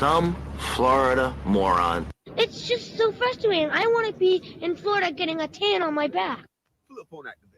Dumb Florida moron. It's just so frustrating. I want to be in Florida getting a tan on my back. Flip on activate.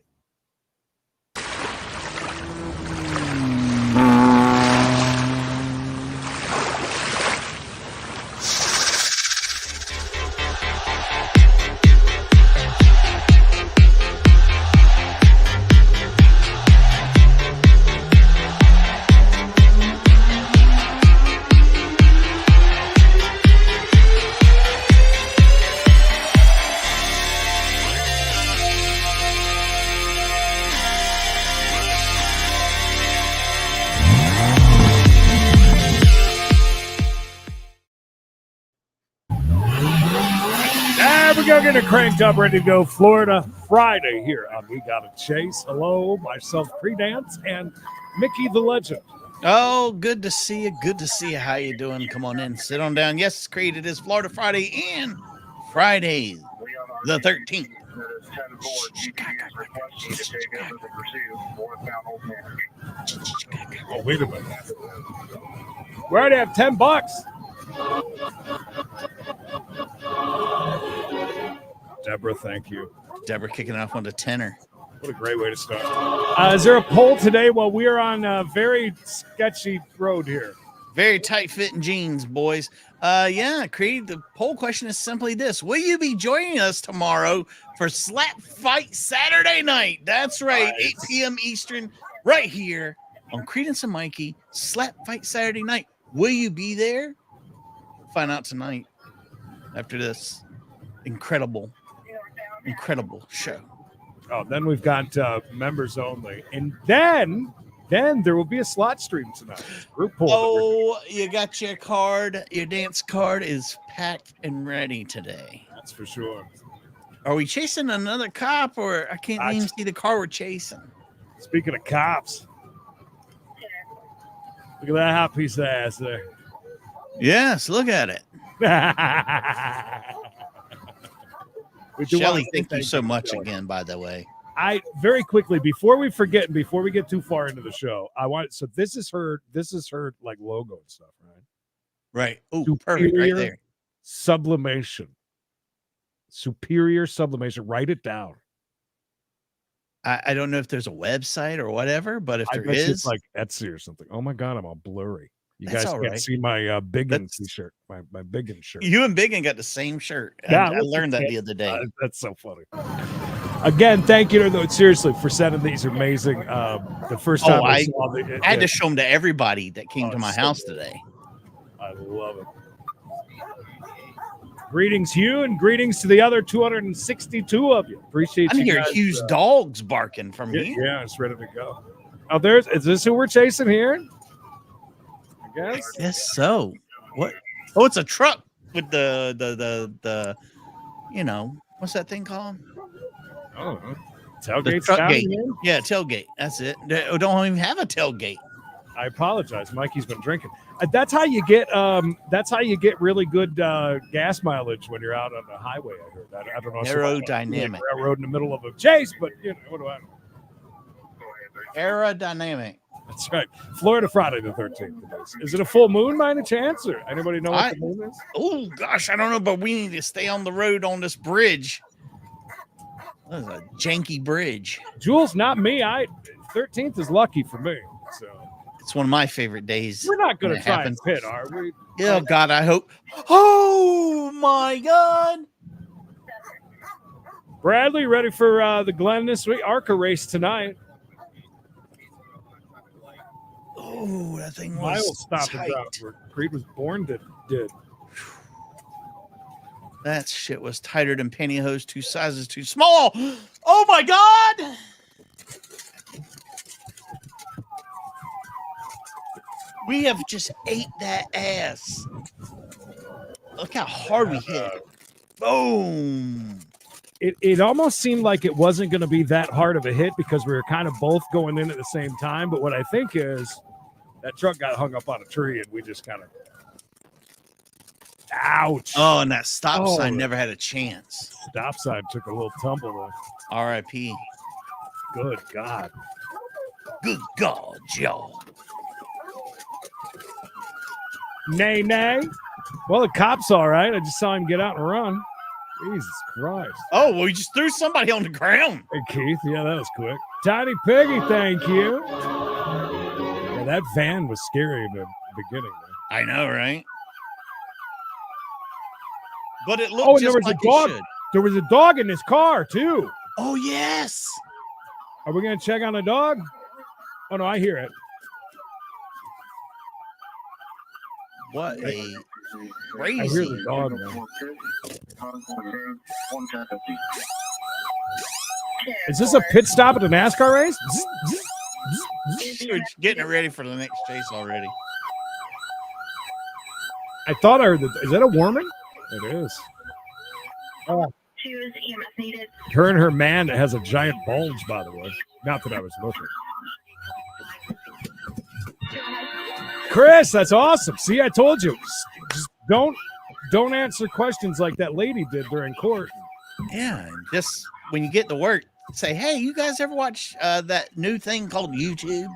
We're going to get it cranked up, ready to go. Florida Friday here on We Gotta Chase. Hello, myself, Pre-Dance, and Mickey the Legend. Oh, good to see you. Good to see you. How you doing? Come on in. Sit on down. Yes, Creed, it is Florida Friday and Friday the 13th. Oh, wait a minute. We already have $10. Deborah, thank you. Deborah kicking off on the tenor. What a great way to start. Is there a poll today? Well, we are on a very sketchy road here. Very tight-fitting jeans, boys. Yeah, Creed, the poll question is simply this. Will you be joining us tomorrow for Slap Fight Saturday night? That's right, nice. 8 p.m. Eastern, right here on Credence and Mikey, Slap Fight Saturday night. Will you be there? Find out tonight after this incredible show. Oh, then we've got members only. And then there will be a slot stream tonight. Group poll. Oh, you got your card. Your dance card is packed and ready today. That's for sure. Are we chasing another cop, or I can't even see the car we're chasing? Speaking of cops, look at that hot piece of ass there. Yes, look at it. Shelly, thank you so much again, by the way. I very quickly, before we get too far into the show, this is her like logo and stuff, right? Right. Oh, perfect right there. Sublimation. Superior sublimation. Write it down. I don't know if there's a website or whatever, but if there is, it's like Etsy or something. Oh my God, I'm all blurry. You guys can't see my Biggin t-shirt, my Biggin shirt. You and Biggin got the same shirt. Yeah, I learned that the other day. That's so funny. Again, thank you, though, seriously, for sending these amazing. The first time I had to show them to everybody that came to my house today. I love it. Greetings, Hugh, and greetings to the other 262 of you. Appreciate you. I'm hearing Hugh's dogs barking from here. Yeah, it's ready to go. Oh, is this who we're chasing here? I guess so. What? Oh, it's a truck with the what's that thing called? Oh, tailgate. The truck gate. Yeah, tailgate. That's it. They don't even have a tailgate. I apologize. Mikey's been drinking. That's how you get. That's how you get really good gas mileage when you're out on the highway. I heard that. I don't know. Aerodynamic. Railroad in the middle of a chase, but what do I know? Aerodynamic. That's right. Florida Friday the 13th. Is it a full moon by any chance? Or anybody know what the moon is? Oh, gosh, I don't know, but we need to stay on the road on this bridge. That is a janky bridge. Jules, not me. 13th is lucky for me. So it's one of my favorite days. We're not going to try and pit, are we? Oh, God, I hope. Oh, my God. Bradley, ready for the Glen this week? ARCA race tonight. Oh, that thing was tight. Where Creed was born did. That shit was tighter than pantyhose, 2 sizes too small. Oh my God! We have just ate that ass. Look how hard we hit. Boom. It almost seemed like it wasn't going to be that hard of a hit because we were kind of both going in at the same time. But what I think is that truck got hung up on a tree and we just kind of. Ouch. Oh, and that stop sign never had a chance. Stop sign took a little tumble there. R.I.P. Good God. Good God, Joe. Nay, nay. Well, the cop's all right. I just saw him get out and run. Jesus Christ. Oh, well, you just threw somebody on the ground. Hey, Keith. Yeah, that was quick. Tiny Piggy, thank you. Yeah, that van was scary in the beginning. Man. I know, right? But it looked just like it should. There was a dog in this car, too. Oh, yes. Are we going to check on the dog? Oh, no, I hear it. What a crazy. I hear the dog, man. Is this a pit stop at the NASCAR race? You're getting it ready for the next chase already. I thought I heard that. Is that a warming? It is. Oh. Her and her man that has a giant bulge, by the way. Not that I was looking. Chris, that's awesome. See, I told you. Just don't answer questions like that lady did during court. Yeah, just when you get to work, say, hey, you guys ever watch that new thing called YouTube?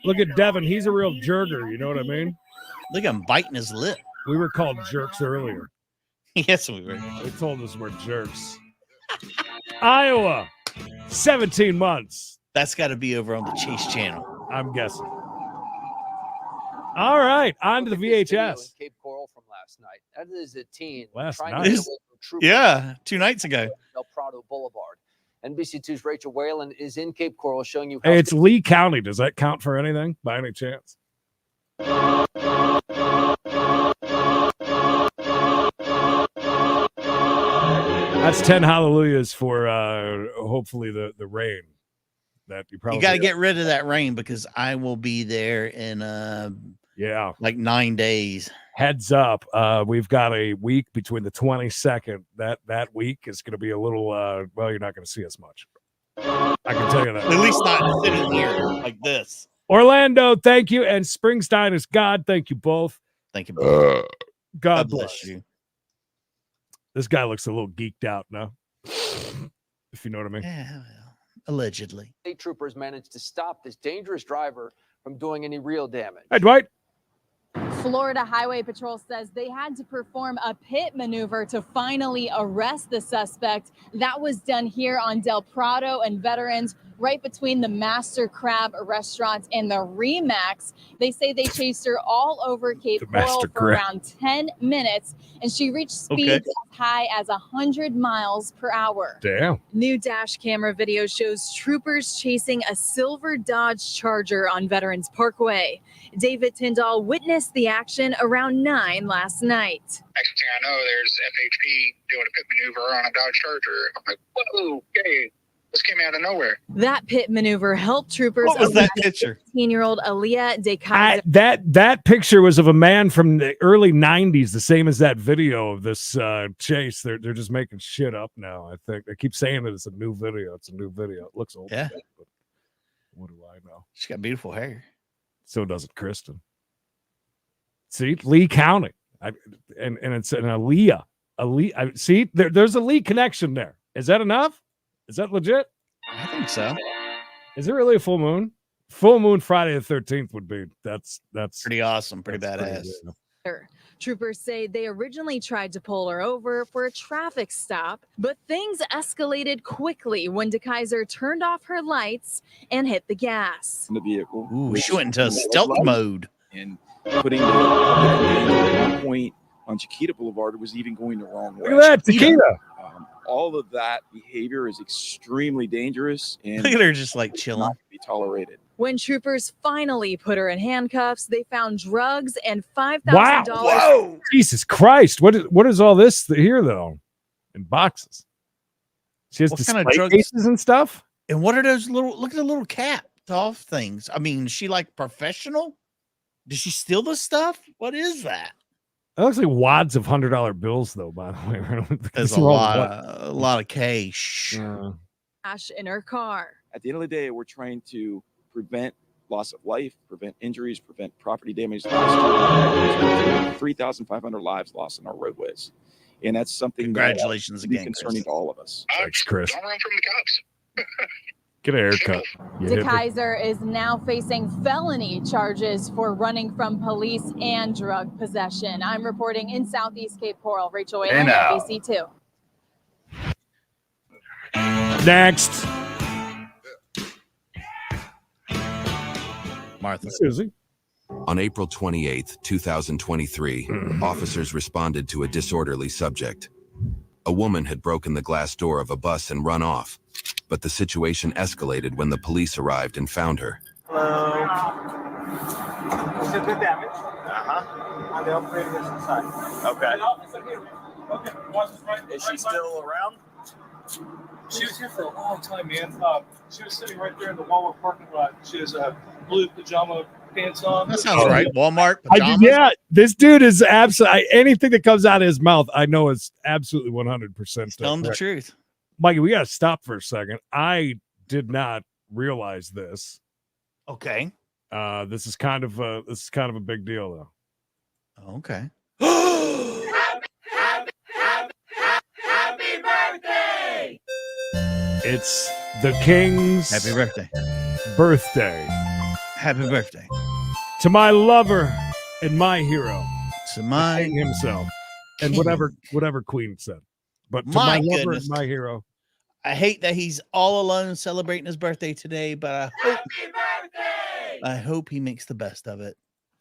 Look at Devin. He's a real jerker. You know what I mean? Look at him biting his lip. We were called jerks earlier. Yes, we were. They told us we're jerks. Iowa, 17 months. That's got to be over on the Chase channel. I'm guessing. All right, on to the VHS. Cape Coral from last night. That is a teen Last trying night? to get away from troopers Yeah, 2 nights ago. Del Prado Boulevard. NBC2's Rachel Whalen is in Cape Coral showing you. Hey, it's Lee County. Does that count for anything by any chance? That's 10 hallelujahs for hopefully the rain. That you probably got to get rid of that rain because I will be there in like 9 days. Heads up, we've got a week between the 22nd. That week is going to be a little well, you're not going to see us much. I can tell you that. At least not sitting here like this. Orlando, thank you, and Springstein is God. Thank you both. Thank you both. God bless you. This guy looks a little geeked out now, if you know what I mean. Yeah, well, allegedly. State troopers managed to stop this dangerous driver from doing any real damage. Hey, Dwight. Florida Highway Patrol says they had to perform a pit maneuver to finally arrest the suspect. That was done here on Del Prado and Veterans, right between the Master Crab restaurant and the Remax. They say they chased her all over Cape Coral for around 10 minutes, and she reached speeds as high as 100 miles per hour. Damn. New dash camera video shows troopers chasing a silver Dodge Charger on Veterans Parkway. David Tyndall witnessed the action around 9 last night. Next thing I know, there's FHP doing a pit maneuver on a Dodge Charger. I'm like, whoa, okay. This came out of nowhere. That pit maneuver helped troopers. What was that picture? 15-year-old Aaliyah De Kaiser. That picture was of a man from the early 90s, the same as that video of this chase. They're just making shit up now, I think. They keep saying that it's a new video. It's a new video. It looks old. Yeah. But what do I know? She's got beautiful hair. So doesn't Kristen. See, Lee County. And it's an Aaliyah. See, there's a Lee connection there. Is that enough? Is that legit? I think so. Is it really a full moon? Full moon Friday the 13th would be. That's pretty awesome. Pretty badass. Troopers say they originally tried to pull her over for a traffic stop, but things escalated quickly when De Kaiser turned off her lights and hit the gas. In the vehicle. Ooh, she went into stealth mode. And putting the at one point on Chiquita Boulevard was even going the wrong way. Look at that, Chiquita. All of that behavior is extremely dangerous and look at her just like chilling. Not to be tolerated. When troopers finally put her in handcuffs, they found drugs and $5,000. Wow! Whoa! Jesus Christ! What is all this here though? In boxes. She has display cases and stuff. And what are those little? Look at the little cap off things. I mean, is she like professional? Did she steal this stuff? What is that? It looks like wads of $100 bills, though. By the way, there's a lot of cash. Cash in her car. At the end of the day, we're trying to prevent loss of life, prevent injuries, prevent property damage. Last year, 3,500 lives lost on our roadways, and that's something. Congratulations that again, concerning to all of us. Thanks, Chris. Don't run from the cops. Get a haircut. You hippie. DeKaiser is now facing felony charges for running from police and drug possession. I'm reporting in Southeast Cape Coral. Rachel Whalen, NBC2. Next. Martha. Susie. On April 28, 2023, officers responded to a disorderly subject. A woman had broken the glass door of a bus and run off, but the situation escalated when the police arrived and found her. Hello. Is it the damage? On the operating side. Okay. Okay. Is she still around? She was here for a long time, man. She was sitting right there in the Walmart parking lot. She has blue pajama pants on. That sounds right. Walmart pajamas. Yeah, this dude is absolutely anything that comes out of his mouth. I know is absolutely 100%. Telling the truth. Mikey, we got to stop for a second. I did not realize this. Okay. This is kind of a big deal, though. Okay. Happy birthday! It's the king's Happy birthday. birthday. Happy birthday. To my lover and my hero. To The my king himself. And king. whatever Queen said. But to My my lover goodness. and my hero. I hate that he's all alone celebrating his birthday today, but I hope he makes the best of it.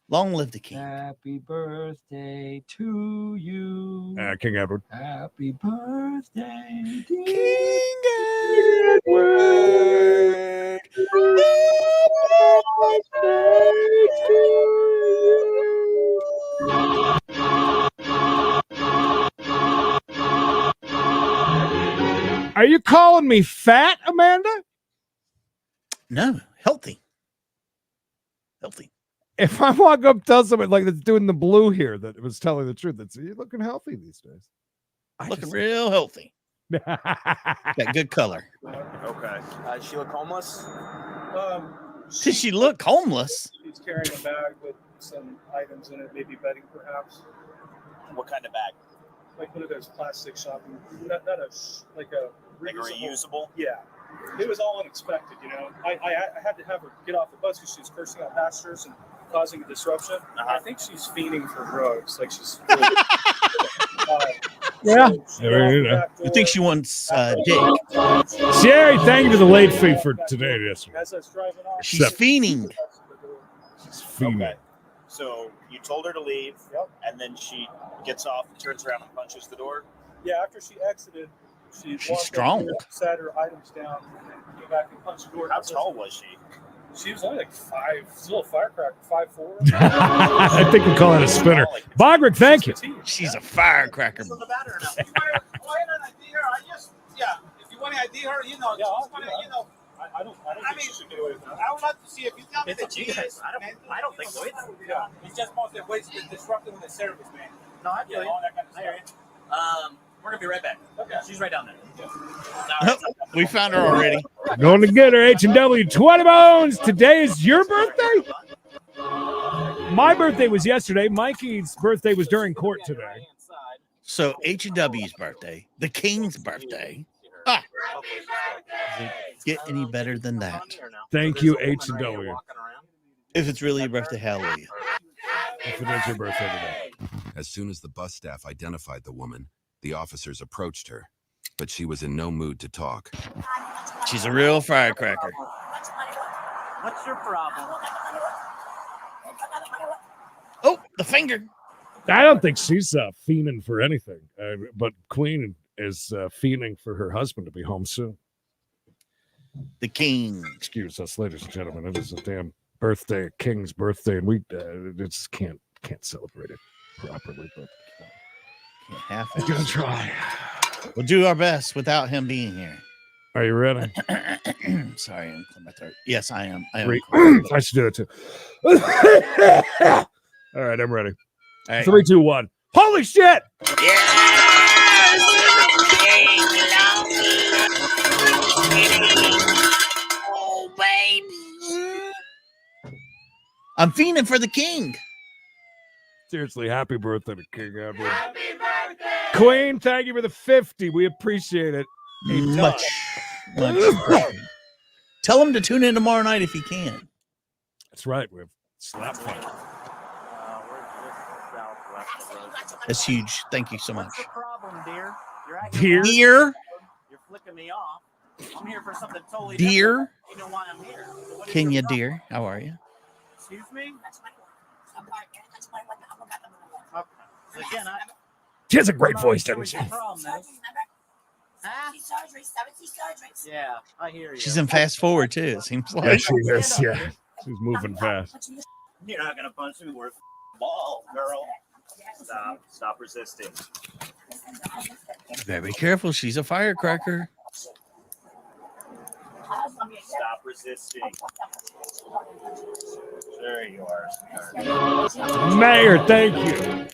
Long live the king. Happy birthday to you. King Edward. Happy birthday, dear King Edward. Are you calling me fat, Amanda? No, healthy. Healthy. If I walk up, tell somebody like that's doing the blue here that it was telling the truth, that's you're looking healthy these days. Looking real healthy. real. Got good color. Okay. Does she look homeless? Did she look homeless? She's carrying a bag with some items in it, maybe bedding perhaps. What kind of bag? Like one of those plastic shopping, like a reusable? Yeah. It was all unexpected, you know. I had to have her get off the bus because she was cursing out passengers and causing a disruption. I think she's fiending for drugs. Like she's. Yeah. You think she wants dick? Sherry, thank you for the late fee for today. Yesterday. As I was driving off, She's fiending. She's female. Okay. So you told her to leave, and then she gets off, turns around, and punches the door. Yeah, after she exited, she's strong. Sat her items down, and then came back and punched the door. How tall was she? She was only like 5. She's a little firecracker, 5'4". I think we call it a spinner. Bogrick, thank you. She's a firecracker. If you want to ID her, you know. I don't think she should get away with that. I would like to see if you tell me that she is. I don't think so either. Yeah. It's just mostly ways to disrupting the service, man. No, I feel you. All that kind of stuff. We're gonna be right back. Okay. She's right down there. We found her already. Going to get her, H&W 20 Bones. Today is your birthday? My birthday was yesterday. Mikey's birthday was during court today. So H&W's birthday, the king's birthday. Ah. Does it get any better than that? Thank you, H&W. If it's really your birthday, hallelujah. If it is your birthday today. As soon as the bus staff identified the woman, the officers approached her, but she was in no mood to talk. She's a real firecracker. What's your problem? Oh, the finger. I don't think she's fiending for anything, but Queen is fiending for her husband to be home soon. The king. Excuse us, ladies and gentlemen. It is a damn birthday, a king's birthday, and we just can't celebrate it properly. But We're gonna try. We'll do our best without him being here. Are you ready? Sorry, I'm clearing my throat. Yes, I am. I should do it too. All right, I'm ready. All right. 3, 2, 1. Holy shit! Oh, baby. I'm fiending for the king. Seriously, happy birthday to King Edward. Queen, thank you for the 50. We appreciate it. Much. Tell him to tune in tomorrow night if he can. That's right. We have slap fight. We're just southwest of Roosevelt. That's huge. Thank you so much. What's the problem, dear? You're acting Dear? like Dear, you're flicking me off. I'm here for something totally Dear? different. You know why I'm here. So what is can your you, problem? dear? How are you? Excuse me? Okay. So again, She has a great voice, doesn't she? Yeah, I hear you. She's in fast forward too. It seems Yeah, like. she is. Yeah, she's moving fast. You're not gonna punch me worth ball, girl. Stop resisting. Very careful. She's a firecracker. Stop resisting. There you are. Mayor, thank you.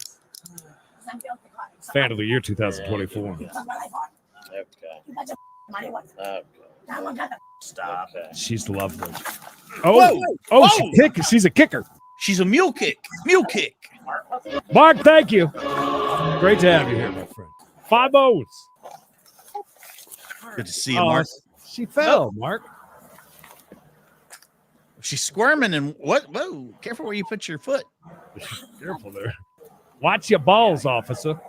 Fan of the year 2024. Okay. Stop it. She's lovely. Oh, Whoa. She's a kicker. She's a mule kick. Mule kick. Mark, thank you. Great to have you here, my friend. 5 O's. Good to see you, Mark. She fell, Mark. She's squirming and what? Whoa! Careful where you put your foot. Careful there. Watch your balls, officer.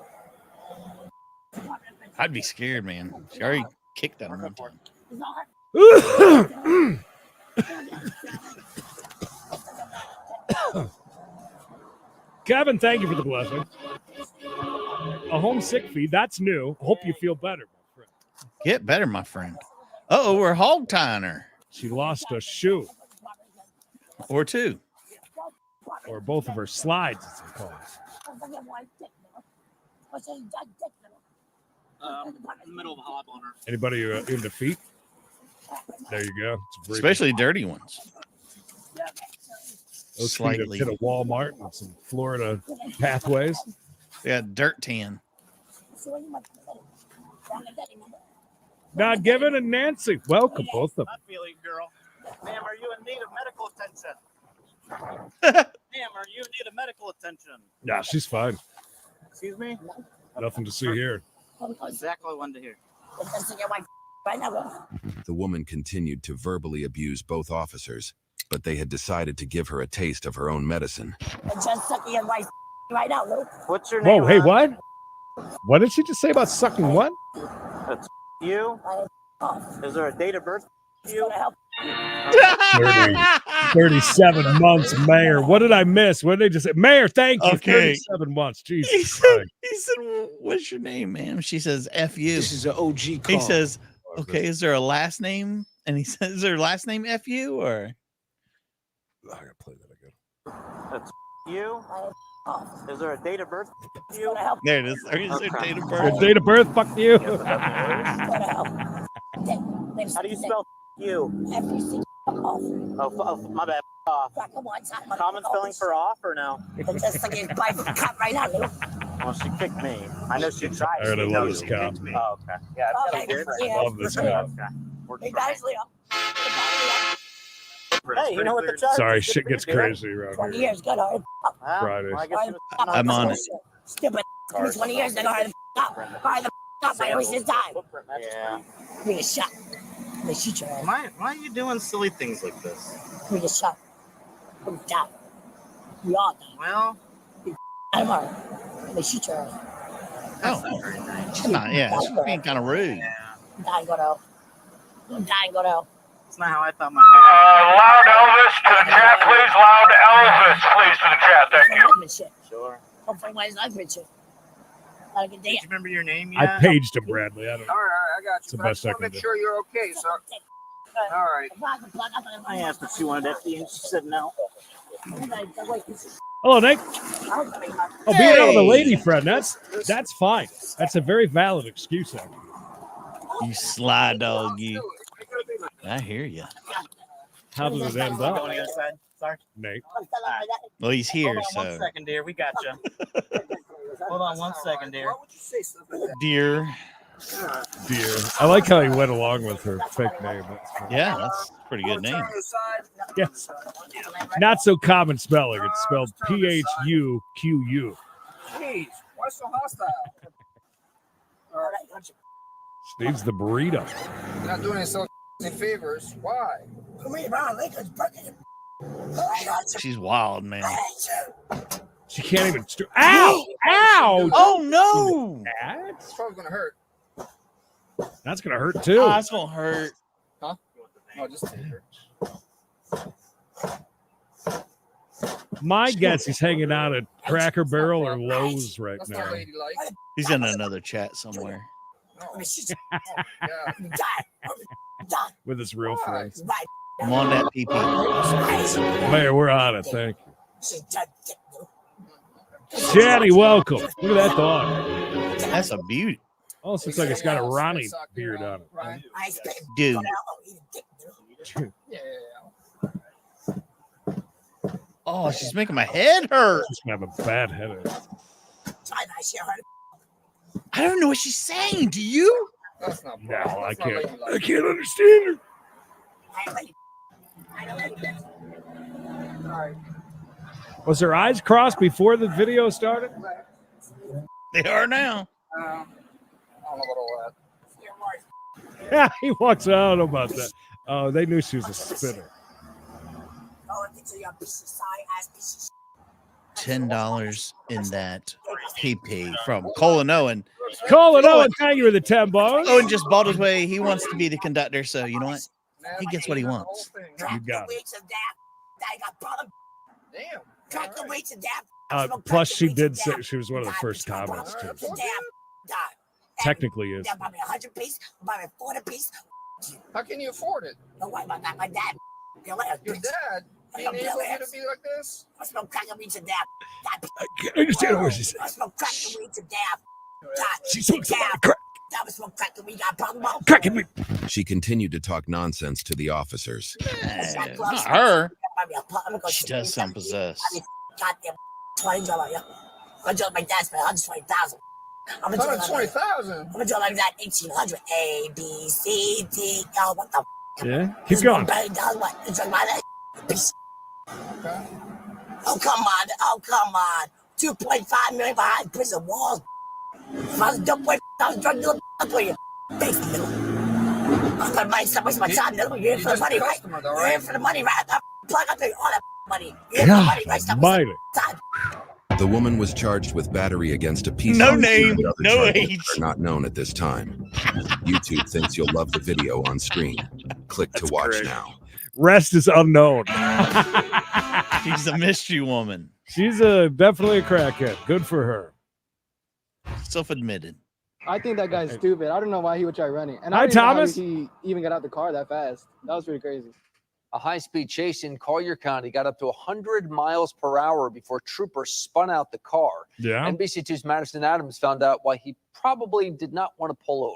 I'd be scared, man. She already kicked that one time. Kevin, thank you for the blessing. A homesick feed. That's new. Hope you feel better, my friend. Get better, my friend. Uh-oh, we're hog tying her. She lost a shoe. Or two. Or both of her slides, as they call it. Middle of a hop on her. Anybody into feet? There you go. It's Especially dirty ones. Those Slightly. feet have hit a Walmart and some Florida pathways. They got dirt tan. Not Given and Nancy. Welcome, both of them. I feel it, girl. Ma'am, are you in need of medical attention? Ma'am, are you in need of medical attention? Yeah, she's fine. Excuse me? Nothing to see here. Exactly what I wanted to hear. The woman continued to verbally abuse both officers, but they had decided to give her a taste of her own medicine. What's your name? Whoa, hey, what? What did she just say about sucking what? That's you? Is there a date of birth for you? 37 months, Mayor. What did I miss? What did they just say? Mayor, thank you. Okay. 37 months. He Jesus said, Christ. well, what's your name, ma'am? She says, F you. This is an OG call. He says, okay, is there a last name? And he says, is there a last name F you or? I gotta play that again. That's you? Is there a date of birth for you? There it is. Is there date of Your birth? date of birth, fuck you. How do you spell you? Oh, my bad. Off. Common spelling for off or no? Well, she kicked me. I know she tried. I already love this cop. Oh, okay. Yeah, I Love this cop. Hey, you know what the charge Sorry, is? shit gets crazy around here. Fridays. Well, I guess I'm on it. Stupid. 20 years ago, hard the up. I waste his time. Yeah. Bring a shot. They shoot your ass. Why are you doing silly things like this? Bring a shot. Bring a shot. We all die. Well, Tomorrow. They shoot your ass. Oh, come on. Yeah, it's being kind of rude. Die and go to hell. Die and go to hell. it's not how I thought my day. Loud Elvis to the chat, please. Loud Elvis, please, to the chat. Thank you. Sure. Hopefully, my life with you. Like a Do day. you remember your name I yet? paged him, Bradley. I don't. All right, I got It's the you. But I best just I want to can make do. sure you're okay, sir. All right. I asked if she wanted FD and she said no. Hello, Nate. Oh, being out with a lady friend. That's fine. That's a very valid excuse, actually. You sly dog, you. I hear you. How did it end Go up, on the other side. Sorry. Nate? Well, he's here, Hold on 1 so. second, dear. We got you. Hold on 1 second, dear. Why would you say something like that? Dear. Dear. I like how he went along with her fake name. That's fine. Yeah, that's a pretty good name. Yes. Not so common spelling. It's spelled Phuqu. Jeez, why so hostile? All right. Steve's the burrito. You're not doing it so favors. Why? She's wild, man. She can't even. Ow! Ow! Oh no! It's probably gonna hurt. That's gonna hurt too. Oh, that's gonna hurt. Huh? No, just take her. My guess he's hanging out at Cracker Barrel or Lowe's right That's now. not ladylike. He's in another chat somewhere. No. With his real friends. I'm on that PP. Mayor, we're on it. Thank you. Chatty, welcome. Look at that dog. That's a beauty. Oh, looks like it's got a Ronnie beard on it. Dude. Oh, she's making my head hurt. She's gonna have a bad headache. I don't know what she's saying. Do you? That's not. No, I That's not can't. ladylike. I can't understand her. Was her eyes crossed before the video started? They are now. I don't know about all that. Yeah, he walks out. I don't know about that. Oh, they knew she was a spinner. $10 in that PP from Colin Owen. Colin Owen, thank you for the 10 bucks. Owen just bought his way. He wants to be the conductor, so you know what? He gets what he wants. You got it. Damn. Plus, she did say she was one of the first comments, too. Technically is. How can you afford it? Your dad being able to be like this? I can't understand what she said. She talks about crack. Cracking me. She continued to talk nonsense to the officers. Not her. She does sound possessed. $120,000. I'm gonna do it like that. I'm gonna do it like that. 1800 A B C D L. What the? Yeah, keep going. Oh come on! Oh come on! 2.5 million behind prison walls. If I was a dumb boy, I was drug dealer. For you, face little. I'm gonna buy some waste my time. You're in for the money, right? You're in for the money, right? Plug up all that money. You're in for the money, right? Stop wasting time. The woman was charged with battery against a peace No officer, name, but other no charges age. are not known at this time. YouTube thinks you'll love the video on screen. Click to watch great. now. Rest is unknown. She's a mystery woman. She's definitely a crackhead. Good for her. Self-admitted. I think that guy's stupid. I don't know why he would try running. And Hi, I don't know how Thomas. he even got out the car that fast. That was pretty crazy. A high-speed chase in Collier County got up to 100 miles per hour before troopers spun out the car. Yeah. NBC2's Madison Adams found out why he probably did not want to pull over.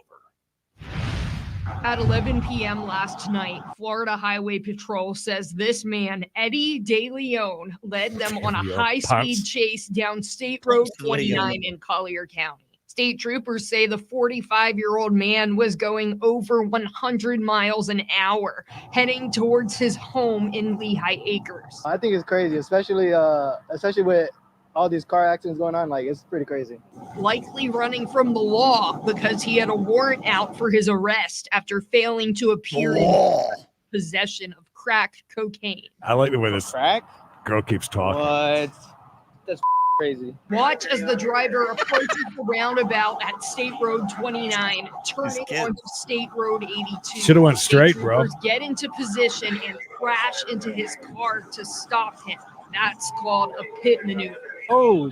At 11 p.m. last night, Florida Highway Patrol says this man, Eddie De Leon, led them on a high-speed chase down State Road 29 in Collier County. State troopers say the 45-year-old man was going over 100 miles an hour, heading towards his home in Lehigh Acres. I think it's crazy, especially with all these car accidents going on. Like, it's pretty crazy. Likely running from the law because he had a warrant out for his arrest after failing to appear in possession of crack cocaine. I like the way this Crack? girl keeps talking. What? That's crazy. Watch as the driver approaches the roundabout at State Road 29, turning onto State Road 82. Should have went straight, bro. Troopers get into position and crash into his car to stop him. That's called a pit maneuver. Oh,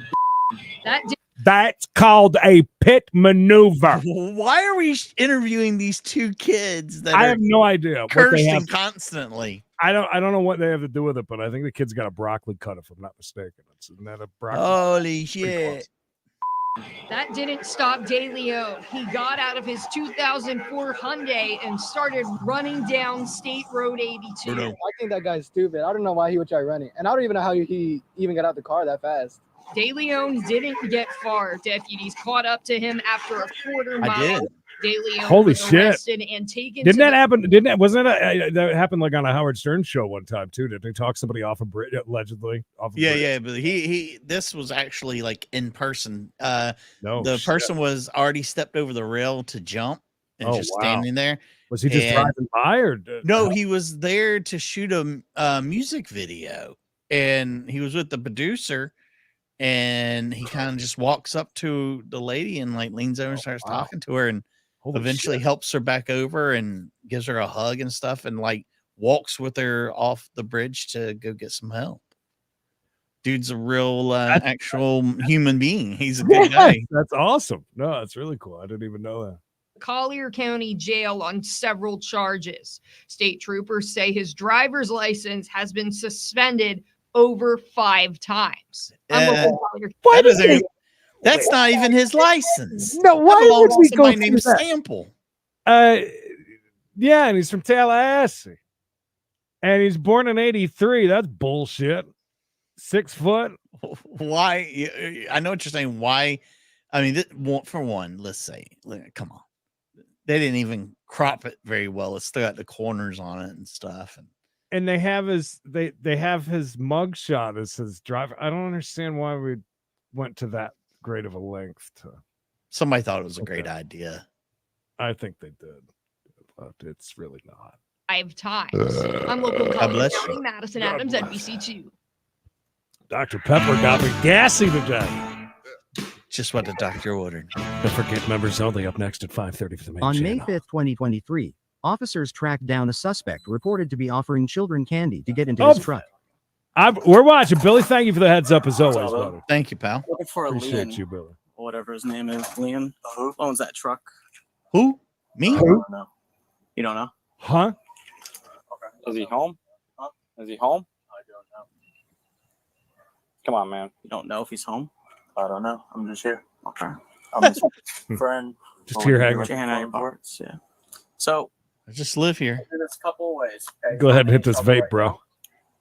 That's called a pit maneuver. Why are we interviewing these two kids that I are have no idea what they cursing have. constantly? I don't know what they have to do with it, but I think the kid's got a broccoli cut, if I'm not mistaken. Isn't that a broccoli? Holy shit. That didn't stop De Leon. He got out of his 2004 Hyundai and started running down State Road 82. I think that guy's stupid. I don't know why he would try running. And I don't even know how he even got out the car that fast. De Leon didn't get far. Deputies caught up to him after a quarter mile. I did. De Leon Holy was shit. arrested and taken Didn't to that the- happen? Wasn't it that happened like on a Howard Stern show one time too? Did they talk somebody off a bridge allegedly? Off a Yeah, bridge? yeah, but this was actually like in person. No, the shit. person was already stepped over the rail to jump and Oh, just wow. standing there, Was he just And- driving by, or No, he was there to shoot a music video, and he was with the producer. And he kind of just walks up to the lady and like leans over and starts talking to her, and eventually helps her back over and gives her a hug and stuff, and like walks with her off the bridge to go get some help. Dude's a real actual human being. He's a good guy. That's awesome. No, that's really cool. I didn't even know that. Collier County Jail on several charges. State troopers say his driver's license has been suspended over 5 times. That doesn't- that's not even his license. No, why That belongs would we to go somebody through named that? Sample. Yeah, and he's from Tallahassee, and he's born in '83. That's bullshit. 6 foot. Why? I know what you're saying. Why? I mean, for one, let's say, come on, they didn't even crop it very well. It's still got the corners on it and stuff. And they have his mugshot as his driver. I don't understand why we went to that great of a length to. Somebody thought it was a great idea. I think they did, but it's really not. 5 times. I'm local God Collier bless County, you. Madison Adams, NBC2. Dr. Pepper got me gassy today. Just what the doctor ordered. Don't forget, members only up next at 5:30 for the main On channel. May 5th, 2023, officers tracked down a suspect reported to be offering children candy to get into his truck. We're watching, Billy. Thank you for the heads up as always, brother. Thank you, pal. Looking for a Appreciate Liam, you, Billy. or whatever his name is. Liam. Who owns that truck? Who? Me? I don't know. You don't know? Huh? Is he home? Huh? Is he home? I don't know. Come on, man. You don't know if he's home? I don't know. I'm just here. Okay. I'm his friend. Just here hanging. Put your hand on your ports, yeah. So I just live here. do this a couple of ways. Okay? Go ahead and hit this vape, bro.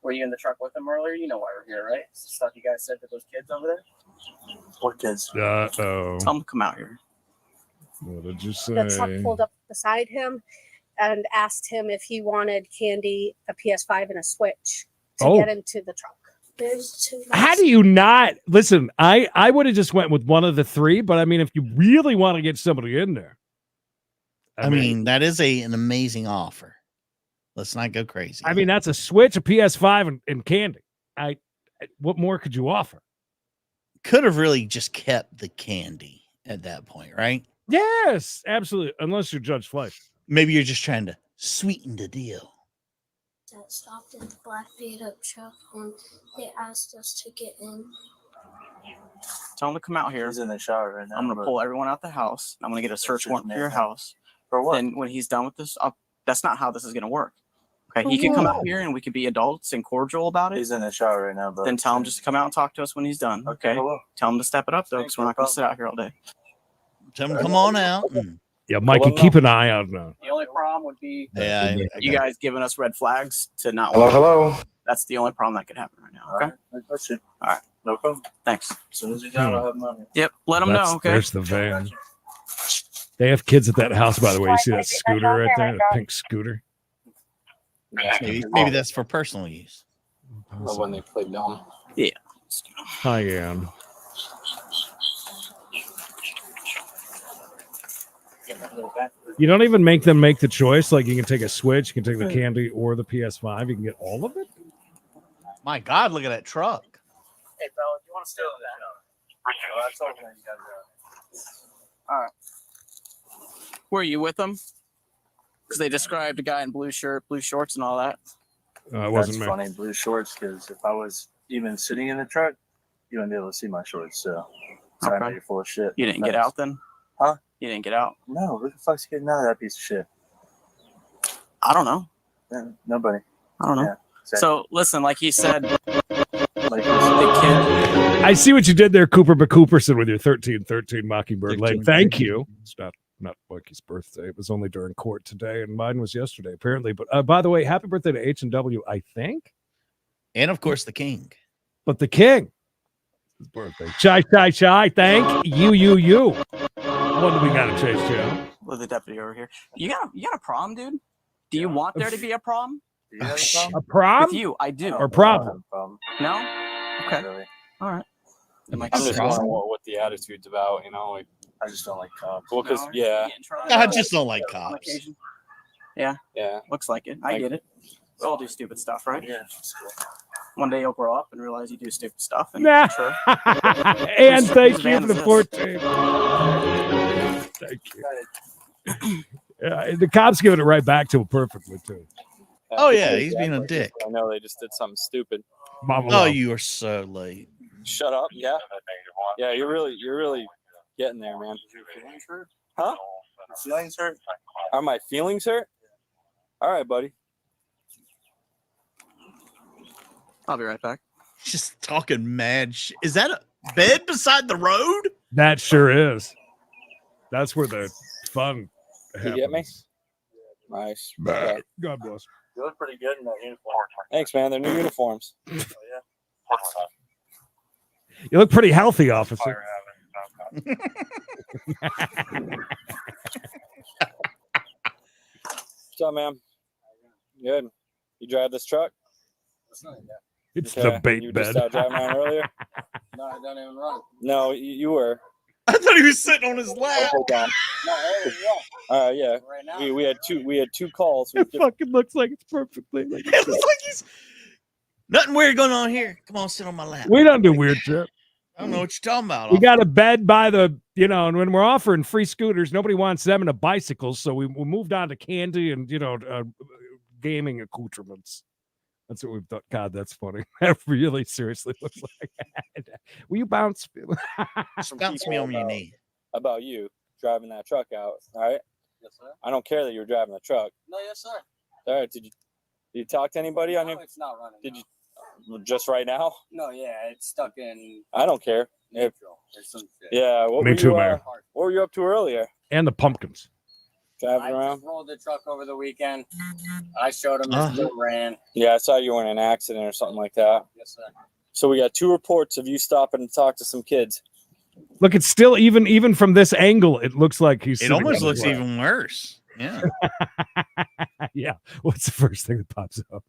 Were you in the truck with him earlier? You know why we're here, right? It's the stuff you guys said to those kids over there. What kids? Uh-oh. Tell them to come out here. What did you say? The truck pulled up beside him and asked him if he wanted candy, a PS5, and a Switch to Oh. get into the truck. There's 2. How do you not listen? I would have just went with one of the 3, but I mean, if you really want to get somebody in there, I mean, that is an amazing offer. Let's not go crazy. I mean, that's a Switch, a PS5, and candy. What more could you offer? Could have really just kept the candy at that point, right? Yes, absolutely. Unless you're Judge Fleisch. Maybe you're just trying to sweeten the deal. That stopped in the black beat up truck and they asked us to get in. Tell him to come out here. He's in the shower right now. I'm going to pull everyone out the house. I'm going to get a search warrant for your house. For what? And when he's done with this, that's not how this is going to work. Okay, he can come out here and we can be adults and cordial about it. He's in the shower right now, bro. Then tell him just to come out and talk to us when he's done. Okay. Tell him to step it up though, because we're not going to sit out here all day. Tell him come on out. Yeah, Mikey, keep an eye out now. The only problem would be you guys giving us red flags to not. Hello. That's the only problem that could happen right now. Okay. All right. No problem. Thanks. As soon as you're done, I'll have money. Yep. Let them know. Okay. There's the van. They have kids at that house, by the way. You see that scooter right there? That pink scooter? Maybe that's for personal use. When they play dumb. Yeah. Hi, Ann. You don't even make them make the choice. Like you can take a Switch, you can take the candy or the PS5. You can get all of it. My God, look at that truck. Hey, fella, you want to stay on that? All right. Were you with them? Because they described a guy in blue shirt, blue shorts, and all that. It wasn't me. That's funny, blue shorts, because if I was even sitting in the truck, you wouldn't be able to see my shorts. So sorry, Okay. you're full of shit. You didn't get out then? Huh? You didn't get out? No, who the fuck's getting out of that piece of shit? I don't know. Yeah, nobody. I don't know. Yeah, exactly. So listen, like he said, Like the kid. I see what you did there, Cooper McCooperson, with your 1313 Mockingbird Lane. Thank you. It's not Mikey's birthday. It was only during court today, and mine was yesterday, apparently. But by the way, happy birthday to H&W, I think. And of course, the king. But the king. His birthday. Chai. Thank you. What do we got to chase, Joe? With the deputy over here. You got a problem, dude? Do you want there to be a problem? Do you have a problem? A prom? With you, I do. Or problem? No? Okay. Really. All right. I'm just wondering what the attitude's about, you know? Like, I just don't like cops. Well, because, yeah. I just don't like cops. Yeah. Yeah. Looks like it. I get it. We all do stupid stuff, right? Yeah. One day you'll grow up and realize you do stupid stuff. And Nah. sure. And thank whose you van for the is this? 14. Thank you. The cops giving it right back to him perfectly too. Oh yeah, he's being a dick. I know they just did something stupid. Oh, you are so late. Shut up. Yeah. Yeah, you're really getting there, man. Huh? Feelings hurt? Are my feelings hurt? All right, buddy. I'll be right back. Just talking mad shit. Is that a bed beside the road? That sure is. That's where the fun You get me? happens. Nice. Bah. God bless. You look pretty good in that uniform. Thanks, man. They're new uniforms. Oh, yeah. You look pretty healthy, officer. What's up, man? Good. You drive this truck? It's Okay. the bait You bed. just out driving around earlier? No, I don't even run. No, you were. I thought he was sitting on his lap. Hold on. Yeah. Right now. We had two calls. It fucking looks like it's perfectly. Like It looks like he's nothing weird going on here. Come on, sit on my lap. we don't do weird shit. I don't know what you're talking about. We got a bed by the, and when we're offering free scooters, nobody wants them into bicycles. So we moved on to candy and, gaming accoutrements. That's what we've done. God, that's funny. That really seriously looks like. Will you bounce? Bounce me on your knee. About you driving that truck out, all right? Yes, sir. I don't care that you were driving the truck. No, yes, sir. All right, did you talk to anybody on No, your? it's not running. Did you just right now? No, yeah, it's stuck in I don't care. If, neutral or some shit. yeah, what Me were too, you, Mayor. what were you up to earlier? And the pumpkins. Driving I around? just rolled the truck over the weekend. I showed him it still ran. Yeah, I saw you were in an accident or something like that. Yes, sir. So we got 2 reports of you stopping to talk to some kids. Look, it's still even from this angle, it looks like he's. It sitting almost on looks his lap. even worse. Yeah. Yeah. What's the first thing that pops up?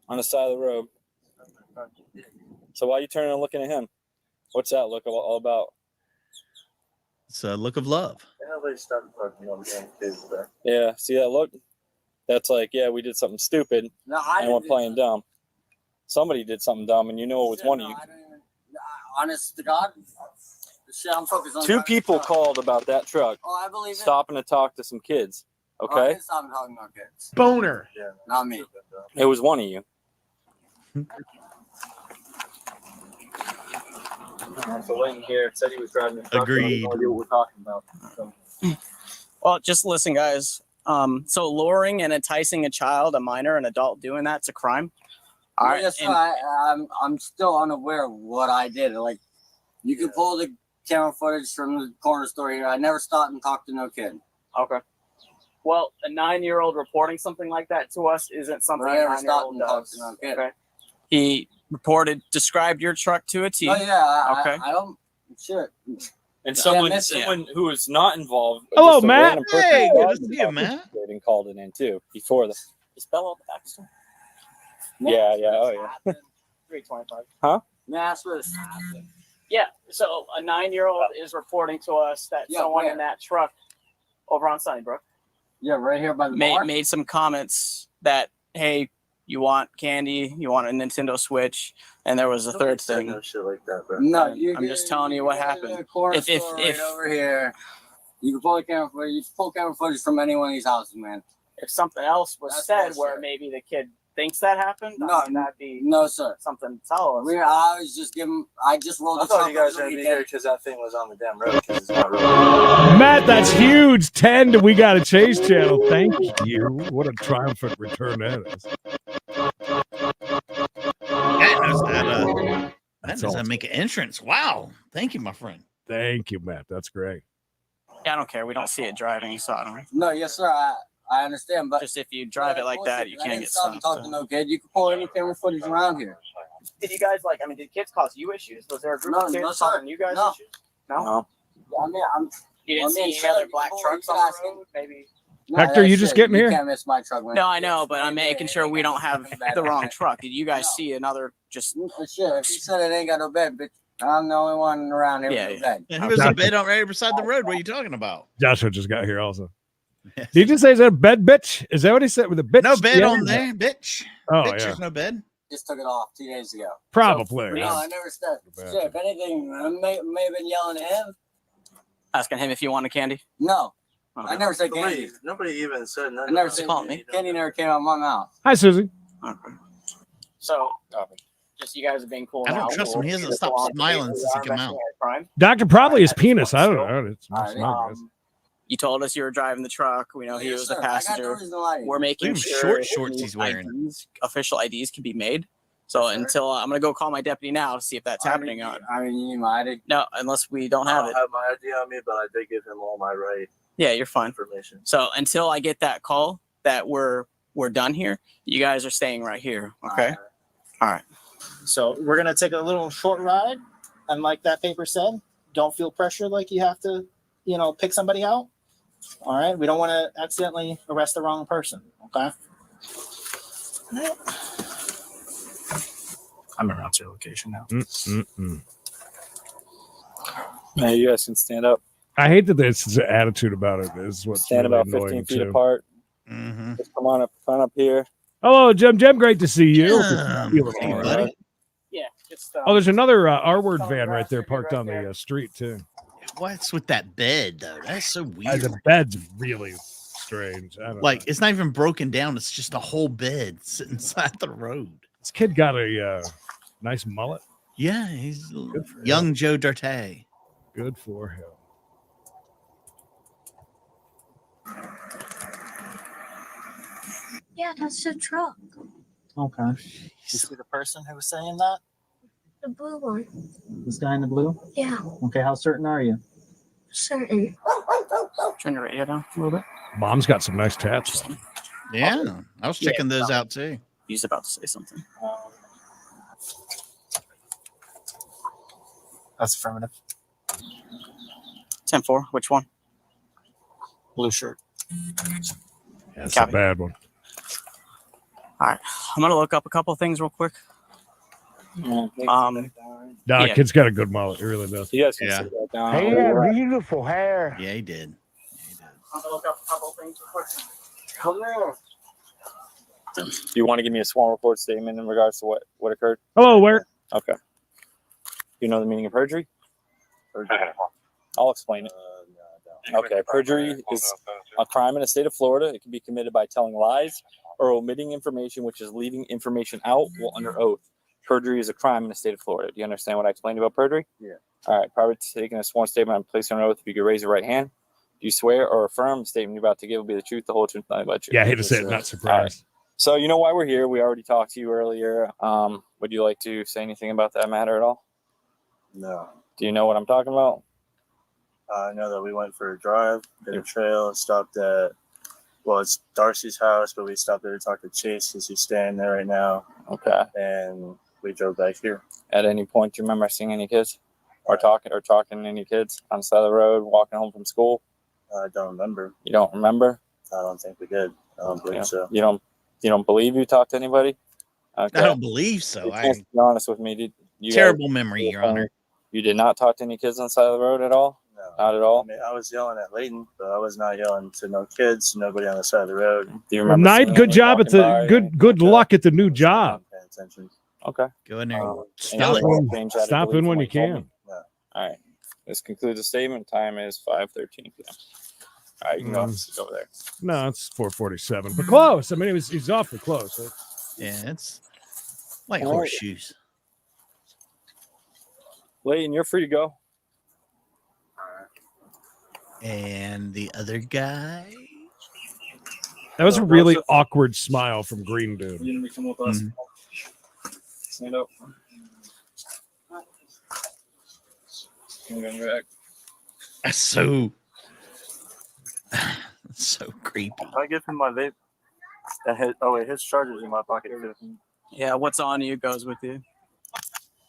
On the side of the road. So why are you turning and looking at him? What's that look all about? It's a look of love. Everybody started talking on the damn kids there. Yeah, see that look? That's like, yeah, we did something stupid No, I and we're didn't do playing dumb. Somebody did something dumb and you know it was shit, one no, of you. I don't even, honest to God, the shit I'm focused on. 2 people called about that truck Oh, I believe it. stopping to talk to some kids. Oh, I Okay? didn't stop and talking about kids. Boner. Yeah. Not me. It was one of you. So Wayne here said he was driving the truck. Agreed. So I have no idea what we're talking about. So. Well, just listen, guys. So luring and enticing a child, a minor, an adult doing that's a crime. All right. Yes, and- I'm still unaware of what I did. Like, you can pull the camera footage from the corner store here. I never stopped and talked to no kid. Okay. Well, a 9-year-old reporting something like that to us isn't something I a never stopped 9-year-old and talked does. to no kid. Okay. He described your truck to a T. Oh yeah. Okay. I don't. Shit. And Yeah, someone miss it. who was not involved. Hello, just a Matt. random person Hey, who good was to see you, involved Matt. and called it in too before the. You spell out the backstory. Yeah. Oh yeah. 325. Huh? Mass for this happened. Yeah. So a 9-year-old is reporting to us that Yeah, someone where? in that truck over on Sunnybrook Yeah, right here by the bar. made some comments that, hey, you want candy, you want a Nintendo Switch, and there was a third thing. No shit like that, bro. No, I'm just telling you what happened. If Right over here, you can pull the camera footage. You can pull camera footage from any one of these houses, man. if something else was That's said bullshit. where maybe the kid thinks that happened, No, that'd be no, sir. something to tell us. I was just giving. I just rolled. I the thought truck you guys over were the gonna be here weekend. because that thing was on the damn road. Because it's not really. Matt, that's huge. 10 to We Got a Chase channel. Thank you. What a triumphant return that is. That knows how to That's does awesome. make an entrance. Wow. Thank you, my friend. Thank you, Matt. That's great. Yeah, I don't care. We don't see it driving, so I don't. No, yes, sir. I understand, but Just if you drive it like that, you I can't didn't get stop and stopped. talk to no kid. You can pull any camera footage around here. Did you guys did kids cause you issues? Was there a group No, of kids no, sir. causing you guys No. issues? No. No. I mean, You didn't I mean, see any other sir, black you trucks can on ask the him. road? Maybe. Hector, you just getting you here? Can't miss my truck, man. No, I know, but I'm making sure we don't have the wrong truck. Did you guys see another just? For sure. If you said it ain't got no bed, bitch, I'm the only one around here Yeah, with yeah. no bed. And he was a bed out right beside the road. What are you talking about? Joshua just got here also. Did you just say is that a bed, bitch? Is that what he said with a bitch? No bed Yeah. on there, bitch. Oh, bitch, yeah. there's no bed. Just took it off 2 days ago. Probably. No, I never said. Shit, if anything, I may have been yelling at him. Asking him if you wanted candy. No, I never said candy. Nobody even said nothing. I never said candy. Candy never came out of my mouth. Hi, Susie. So, just you guys are being cool. I don't now. trust him. He hasn't stopped smiling since he came out. Doctor, probably his penis. I don't know. It's not smart, guys. You told us you were driving the truck. We know he was a passenger. We're making sure shorts he's wearing. Official IDs can be made. So until I'm gonna go call my deputy now to see if that's happening. I mean, you need my ID? No, unless we don't have it. I don't have my ID on me, but I did give him all my right Yeah, you're fine. information. So until I get that call that we're done here, you guys are staying right here. Okay. All right. So we're gonna take a little short ride, and like that paper said, don't feel pressure like you have to, pick somebody out. All right, we don't want to accidentally arrest the wrong person. Okay. I'm around your location now. Man, you guys can stand up. I hate that there's an attitude about it. Is what's Stand really about 15 annoying, feet too. apart. Mm-hmm. Just come on up here. Hello, Jim. Great to see you. Hey, buddy. Yeah. Just, Oh, there's another R-word van right there parked on the street, too. What's with that bed, though? That's so weird. The bed's really strange. I don't Like, know. it's not even broken down. It's just a whole bed sitting side the road. This kid got a nice mullet. Yeah, he's young Joe Dirt. Good for him. Yeah, that's the truck. Okay. You see the person who was saying that? The blue one. This guy in the blue? Yeah, Okay, how certain are you? certain. Turn your radio down a little bit. Mom's got some nice tats. Yeah, I was checking those out too. He's about to say something. That's affirmative. 10-4. Which one? Blue shirt. That's a bad one. All right. I'm gonna look up a couple of things real quick. No, Yeah. kid's got a good mullet. He really does. You guys can Yeah. sit that down. He had beautiful hair. Yeah, he did. I'm gonna look up a couple of things real quick. Come here. Do you want to give me a sworn report statement in regards to what occurred? Hello, where? Okay. You know the meaning of perjury? I'll explain it. Okay, perjury is a crime in the state of Florida. It can be committed by telling lies or omitting information, which is leaving information out while under oath. Perjury is a crime in the state of Florida. Do you understand what I explained about perjury? Yeah. All right. Prior to taking a sworn statement, I'm placing an oath. If you could raise your right hand. Do you swear or affirm the statement you're about to give will be the truth, the whole truth, nothing but the truth? Yeah, I hate to say it, not surprised. So you know why we're here. We already talked to you earlier. Would you like to say anything about that matter at all? No. Do you know what I'm talking about? I know that we went for a drive, did a trail, stopped at, it's Darcy's house, but we stopped there to talk to Chase because he's staying there right now. Okay. And we drove back here. At any point, do you remember seeing any kids or talking to any kids on the side of the road, walking home from school? I don't remember. You don't remember? I don't think we did. I don't believe so. You don't believe you talked to anybody? Okay. I don't believe so. You can't be honest with me. Did you Terrible memory, Your Honor. You did not talk to any kids on the side of the road at all? No. Not at all? I mean, I was yelling at Leighton, but I was not yelling to no kids, nobody on the side of the road. Do you remember? Night, good job at the good luck at the new job. Paying attention. Okay. Go in there. Stop in when you can. All right. This concludes the statement. Time is 5:13 p.m. All right, you can go over there. No, it's 4:47, but close. I mean, he's awfully close. Right? Yeah, it's like All right. horseshoes. Leighton, you're free to go. And the other guy. That was a really awkward smile from Green Dude. You gonna come with us? Stand up. I'm going back. That's so creepy. I give him my vape. His charger's in my pocket too. Yeah, what's on you goes with you.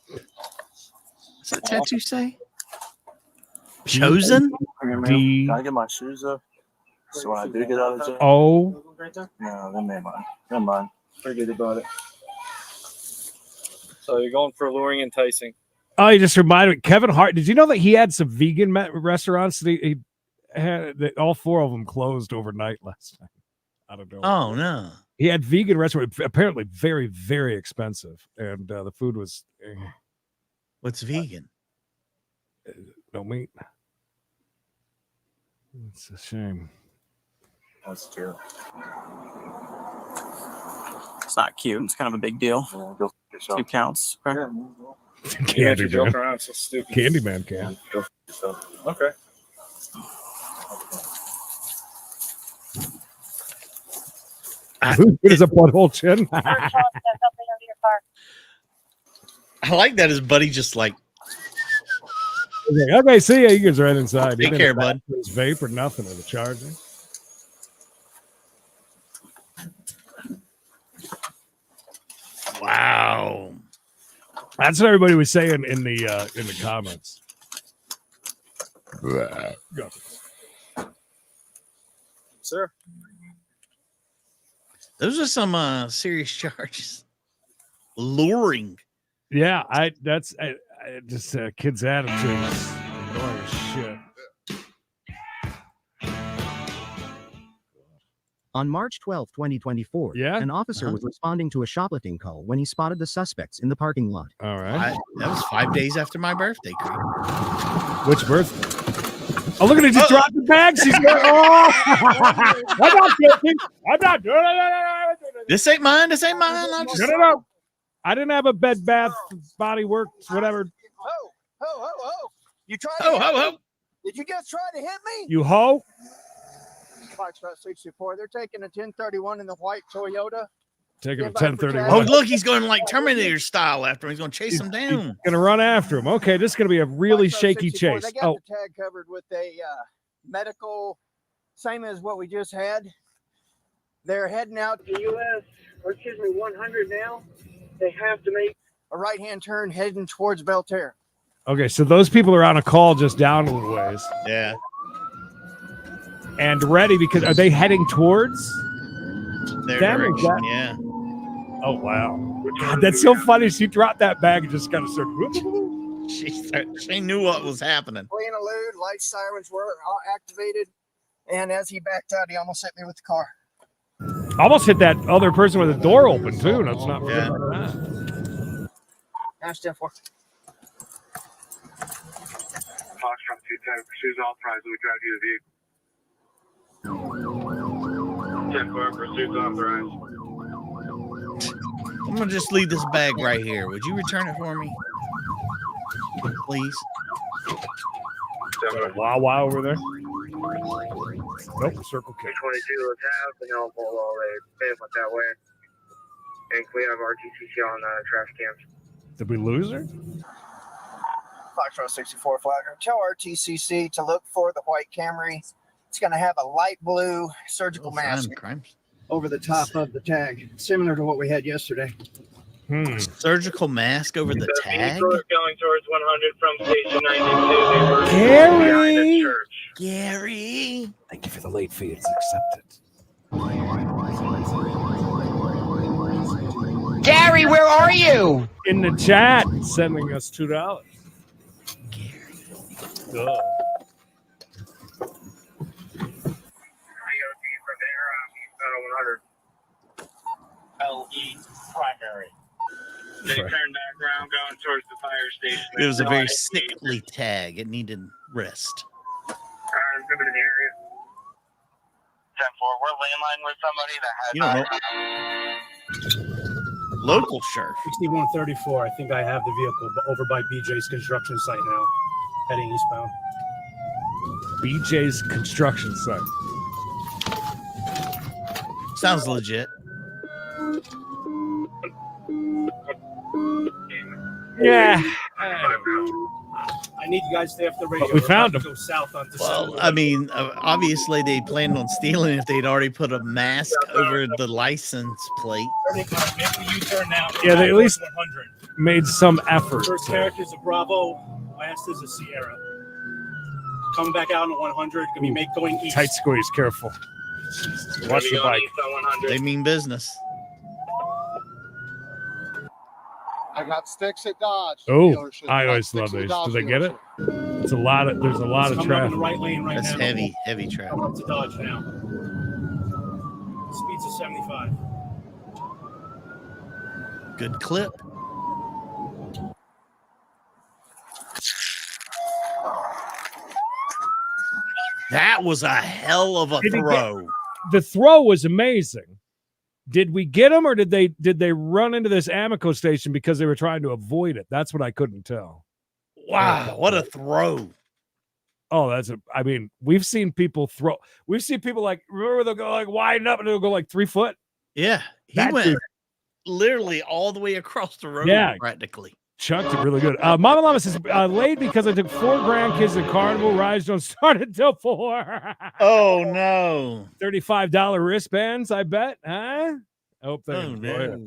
What's that tattoo say? Chosen? Can I get my shoes up? So when I do get out of jail. Oh. No, then never mind. Forget about it. So you're going for luring, enticing. Oh, you just reminded me. Kevin Hart. Did you know that he had some vegan restaurants that he all 4 of them closed overnight last night. I don't know. Oh no. He had vegan restaurant, apparently very, very expensive, and the food was. What's vegan? No meat. It's a shame. That's true. It's not cute. It's kind of a big deal. 2 counts. Okay. Candyman. Candyman can. Okay. It is a butthole chin. I like that his buddy just like. Okay, see ya. You guys right inside. Take care, bud. His vape or nothing or the charger. Wow. That's what everybody was saying in the comments. Go. Sir. Those are some serious charges. Luring. Yeah, I just kid's attitude is annoying as shit. On March 12, 2024, an officer was responding to a shoplifting call when he spotted the suspects in the parking lot. All right. That was 5 days after my birthday. Which birthday? Oh, look at it. Just dropped the bags. She's going, I'm not guilty. I'm not doing it. This ain't mine. This ain't mine. No. I didn't have a Bed Bath Body Works, whatever. Ho. You tried to ho. hit me? Did you just try to hit me? You hoe? Foxtrot 64. They're taking a 1031 in the white Toyota. Taking a 1031. Oh, look, he's going like Terminator style after him. He's going to chase him down. He's going to run after him. Okay, this is going to be a really shaky chase. They got the tag covered with a medical, same as what we just had. They're heading out to US, or excuse me, 100 now. They have to make a right-hand turn heading towards Belterre. Okay, so those people are on a call just down a little ways. Yeah. And ready because are they heading towards their them? direction? Yeah. Oh, wow. God, that's so funny. She dropped that bag and just kind of started. She knew what was happening. Playing a load, light sirens were activated. And as he backed out, he almost hit me with the car. Almost hit that other person with the door open, too. Let's not forget about that. Dash 10-4. Foxtrot 210, pursues authorized. We drive you the vehicle. 10-4, pursuits authorized. I'm going to just leave this bag right here. Would you return it for me? Please. Wow over there. Nope, Circle K. 222, let's have the no pull all day. Pavement that way. And we have RTCC on traffic cams. Did we lose her? Foxtrot 64 flagger. Tell RTCC to look for the white Camry. It's going to have a light blue surgical mask over the top of the tag, similar to what we had yesterday. Surgical mask over the tag? Going towards 100 from station 92. Gary. Thank you for the late fee. It's accepted. Gary, where are you? In the chat, sending us $2. Gary. Duh. LE primary. They turn back around going towards the fire station. It was a very sickly tag. It needed rest. I'm coming in the area. 10-4, we're landline with somebody that has. You don't know. Local sheriff. 6134. I think I have the vehicle over by BJ's construction site now, heading eastbound. BJ's construction site. Sounds legit. Yeah. I need you guys to stay off the radio. But we found him. Go south on Well, I mean, obviously they planned on stealing if they'd already put a mask over the license plate. Make a U-turn now. Yeah, they at least 100. made some effort. First character is a Bravo. Last is a Sierra. Coming back out on 100. Gonna be going east. Tight squeeze. Careful. Watch the bike. They mean business. I got sticks at Dodge. Oh, dealership. I Got always sticks love at the these. Dodge Do they get it? dealership. It's a lot of. There's a lot of Coming up in traffic. the right lane right That's now. heavy traffic. Coming up to Dodge now. Speeds of 75. Good clip. That was a hell of a throw. The throw was amazing. Did we get him, or did they run into this Amico station because they were trying to avoid it? That's what I couldn't tell. Wow, what a throw. Oh, I mean, we've seen people throw. We've seen people like, remember they'll go like widen up and it'll go like 3 foot. Yeah, he That went dude- literally all the way across the road, Yeah. practically. Chucked it really good. Mama Llama says, late because I took 4 grandkids to Carnival. Rides don't start until 4. Oh, no. $35 wristbands, I bet. Huh? I hope they enjoy it.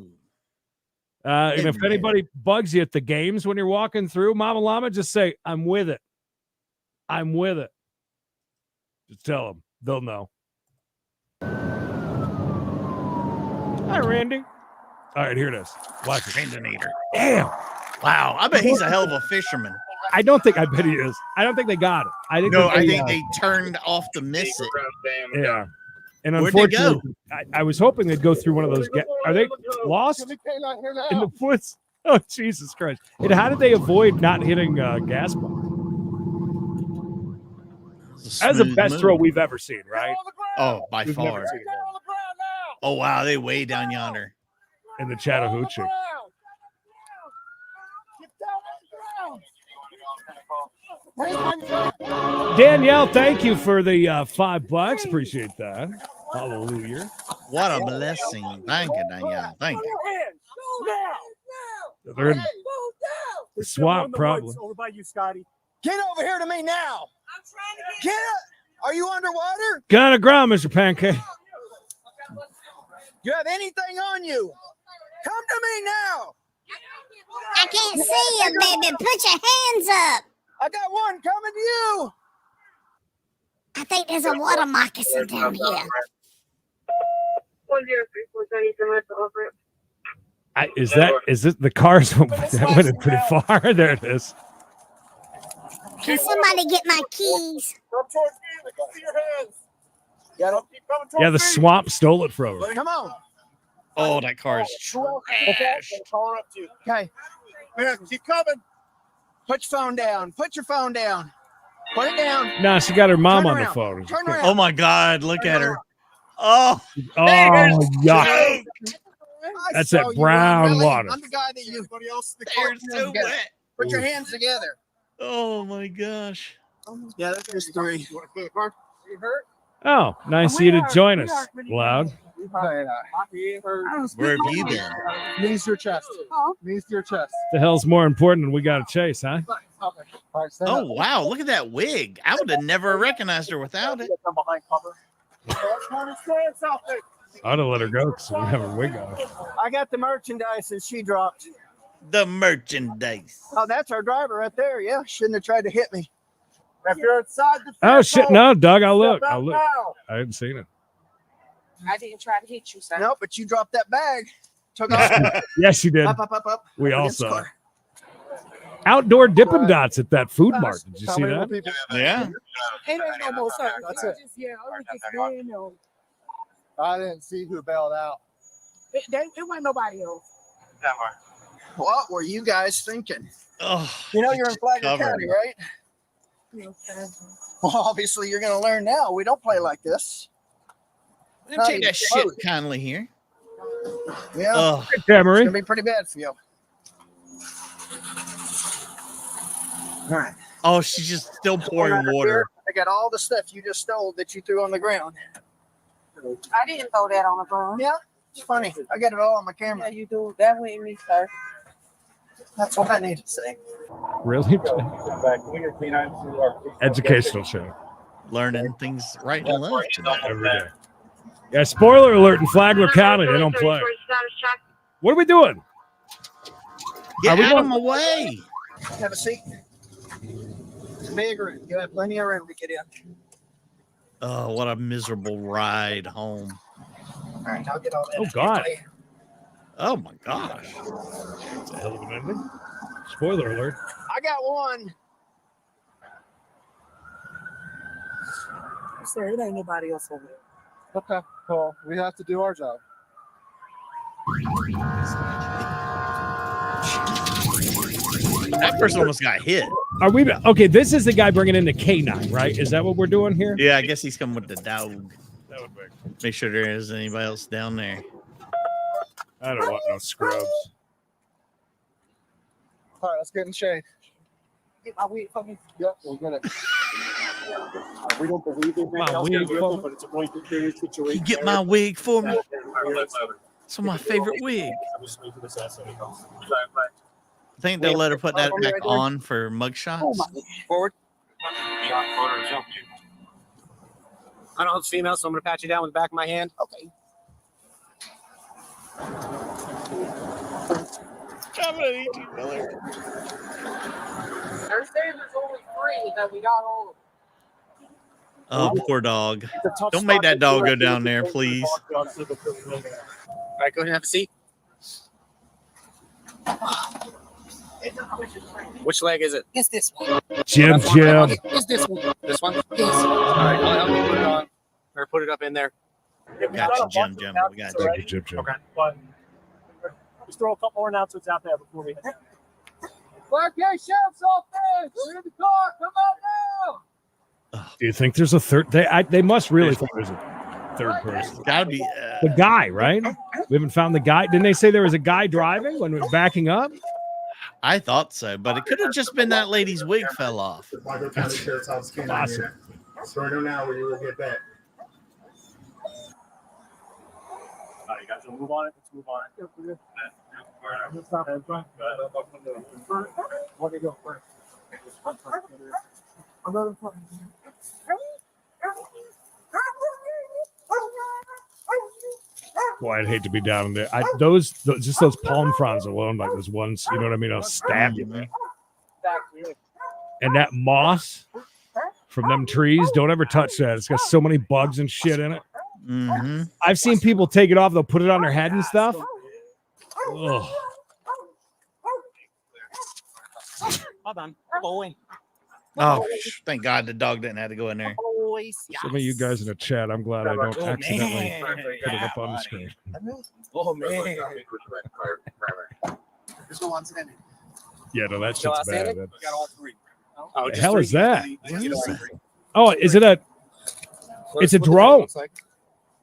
And if anybody bugs you at the games when you're walking through, Mama Llama, just say, I'm with it. I'm with it. Just tell them. They'll know. Hi, Randy. All right, here it is. Watch it. Randinator. Damn. Wow. I bet he's a hell of a fisherman. I bet he is. I don't think they got it. I think they turned off to miss it. Yeah. And Where'd they unfortunately, I was hoping they'd go through one of those. Are they lost in the woods? Oh, Jesus Christ. And how did they avoid not hitting gas pump? That's the best throw we've ever seen, right? Oh, by We've far. never seen that. Oh, wow. They way down yonder. In the Chattahoochee. Danielle, thank you for the $5. Appreciate that. Hallelujah. What a blessing. Thank you, Danielle. Thank you. They're in the swamp, probably. Over by you, Scotty. Get over here to me now. I'm trying to get it. Are you underwater? Get on the ground, Mr. Pancake. Do you have anything on you? Come to me now. I can't see you, baby. Put your hands up. I got one coming to you. I think there's a water moccasin down here. Is it the cars? That went in pretty far. There it is. Can somebody get my keys? Come towards me. Go for your hands. Yeah, the swamp stole it from her. Come on. Oh, that car is trash. Okay. Man, keep coming. Put your phone down. Put your phone down. Put it down. Nah, she got her mom Turn on the around. phone. Turn around. Oh, my God. Look at her. Oh, yuck. That's that brown water. I'm the guy that you. They're so wet. Put your hands together. Oh, my gosh. Yeah, there's 3. You hurt? Oh, nice of you to join us, Loud. Where have you been? Knees to your chest. Knees to your chest. The hell's more important than we got to chase, huh? Oh, wow. Look at that wig. I would have never recognized her without it. I'd have let her go because we have her wig on. I got the merchandise that she dropped. The merchandise. Oh, that's our driver right there. Yeah, shouldn't have tried to hit me. If you're inside the Oh, shit. No, Doug, I'll look. Step out I'll look. now. I hadn't seen it. I didn't try to hit you, sir. No, but you dropped that bag. Took off. Yes, you did. Up. We Up all against the saw it. car. Outdoor Dippin' Dots at that food mart. Did you see that? Yeah. Ain't no more, sir. That's it. I was just going on. I didn't see who bailed out. It wasn't nobody else. What were you guys thinking? Oh, You know you're in Flagler covered. County, right? No, sir. Well, obviously you're going to learn now. We don't play like this. We don't take that shit kindly here. Yeah. Oh. It's Cameron. going to be pretty bad for you. All right. Oh, she's just still pouring Over water. here, I got all the stuff you just stole that you threw on the ground. I didn't throw that on the ground. Yeah, it's funny. I got it all on my camera. Yeah, you do. That wasn't me, sir. That's what I need to say. Really? Educational show. Learning things right and left today. Every day. Yeah, spoiler alert in Flagler County. They don't play. What are we doing? Get Are we out going- of my way. Have a seat. It's big room. You have plenty of room to get in. Oh, what a miserable ride home. All right, I'll get all that. Oh, God. Oh my gosh. That's a hell of an ending. Spoiler alert. I got one. Sir, it ain't nobody else over there. Okay, well, we have to do our job. That person almost got hit. Are we okay? This is the guy bringing in the K9, right? Is that what we're doing here? Yeah, I guess he's coming with the dog. That would work. Make sure there isn't anybody else down there. I don't want no scrubs. All right, let's get in shade. Get my wig for me. Yep, we'll get it. We don't believe in My wig for me. but it's a going through situation. You get my wig for me. It's my favorite wig. I think they'll let her put that back on for mugshots. Forward. I don't know it's female, so I'm gonna pat you down with the back of my hand. Okay. Thursdays there's only 3 that we got all of. Oh, poor dog. Don't make that dog go down there, please. All right, go ahead and have a seat. Which leg is it? It's this one. Jim. It's this one. This one? Yes. All right, I'll help you put it on. Or put it up in there. Gotcha, Jim. We got you. Jim. Okay, but just throw a couple more announcements out there before we head down. Black Gay Sheriff's Office. We're in the car. Come on now. Do you think there's a third? They must really think there's a third person. Gotta be The guy, right? We haven't found the guy. Didn't they say there was a guy driving when we were backing up? I thought so, but it could have just been that lady's wig fell off. Awesome. Start her now or you will get back. All right, you guys will move on it. Let's move on it. Where do you go first? Boy, I'd hate to be down in there. Just those palm fronds alone, like those ones, you know what I mean? I'll stab you, man. And that moss from them trees, don't ever touch that. It's got so many bugs and shit in it. Mm-hmm. I've seen people take it off. They'll put it on their head and stuff. Ugh. Hold on. Boy. Oh, thank God the dog didn't have to go in there. Some of you guys in the chat, I'm glad I don't accidentally put it up on the screen. Oh, man. Yeah, no, that shit's bad. We got all 3. What the hell is that? Oh, is it a... It's a drone.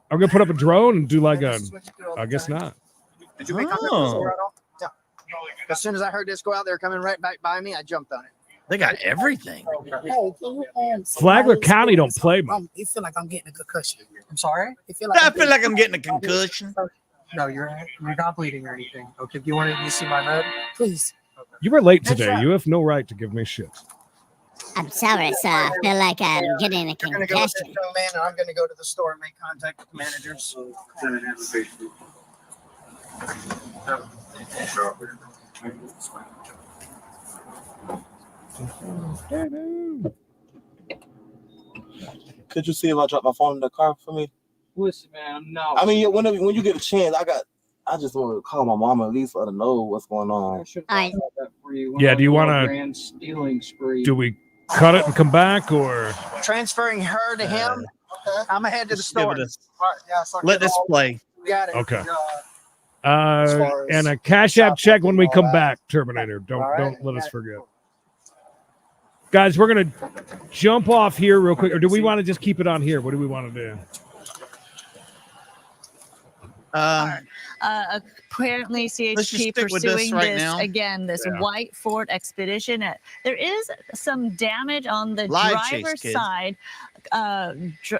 I'm going to put up a drone and do like a... I guess not. Did you make contact with the store at all? Yeah. As soon as I heard this go out, they were coming right back by me. I jumped on it. They got everything. Hey, can you Flagler County don't play much. You feel like I'm getting a concussion. I'm sorry? You feel like I feel like I'm getting a concussion. No, you're not bleeding or anything. Okay, if you wanted to see my mud, please. You were late today. You have no right to give me shit. I'm sorry, sir. I feel like I'm getting a I'm going to go with this concussion. young man, and I'm going to go to the store and make contact with the managers. Could you see if I drop my phone in the car for me? Listen, man, no. I mean, when you get a chance, I just want to call my mama at least let her know what's going on. Yeah, do you want to... Do we cut it and come back, or... Transferring her to him, I'm ahead to the store. Let this play. Got it. Okay. And a Cash App check when we come back, Terminator. Don't let us forget. Guys, we're going to jump off here real quick. Or do we want to just keep it on here? What do we want to do? Apparently, Let's just CHP stick with this pursuing right this now. again. This Yeah. white Ford Expedition. There is some damage on the Live chase, driver's kid. side.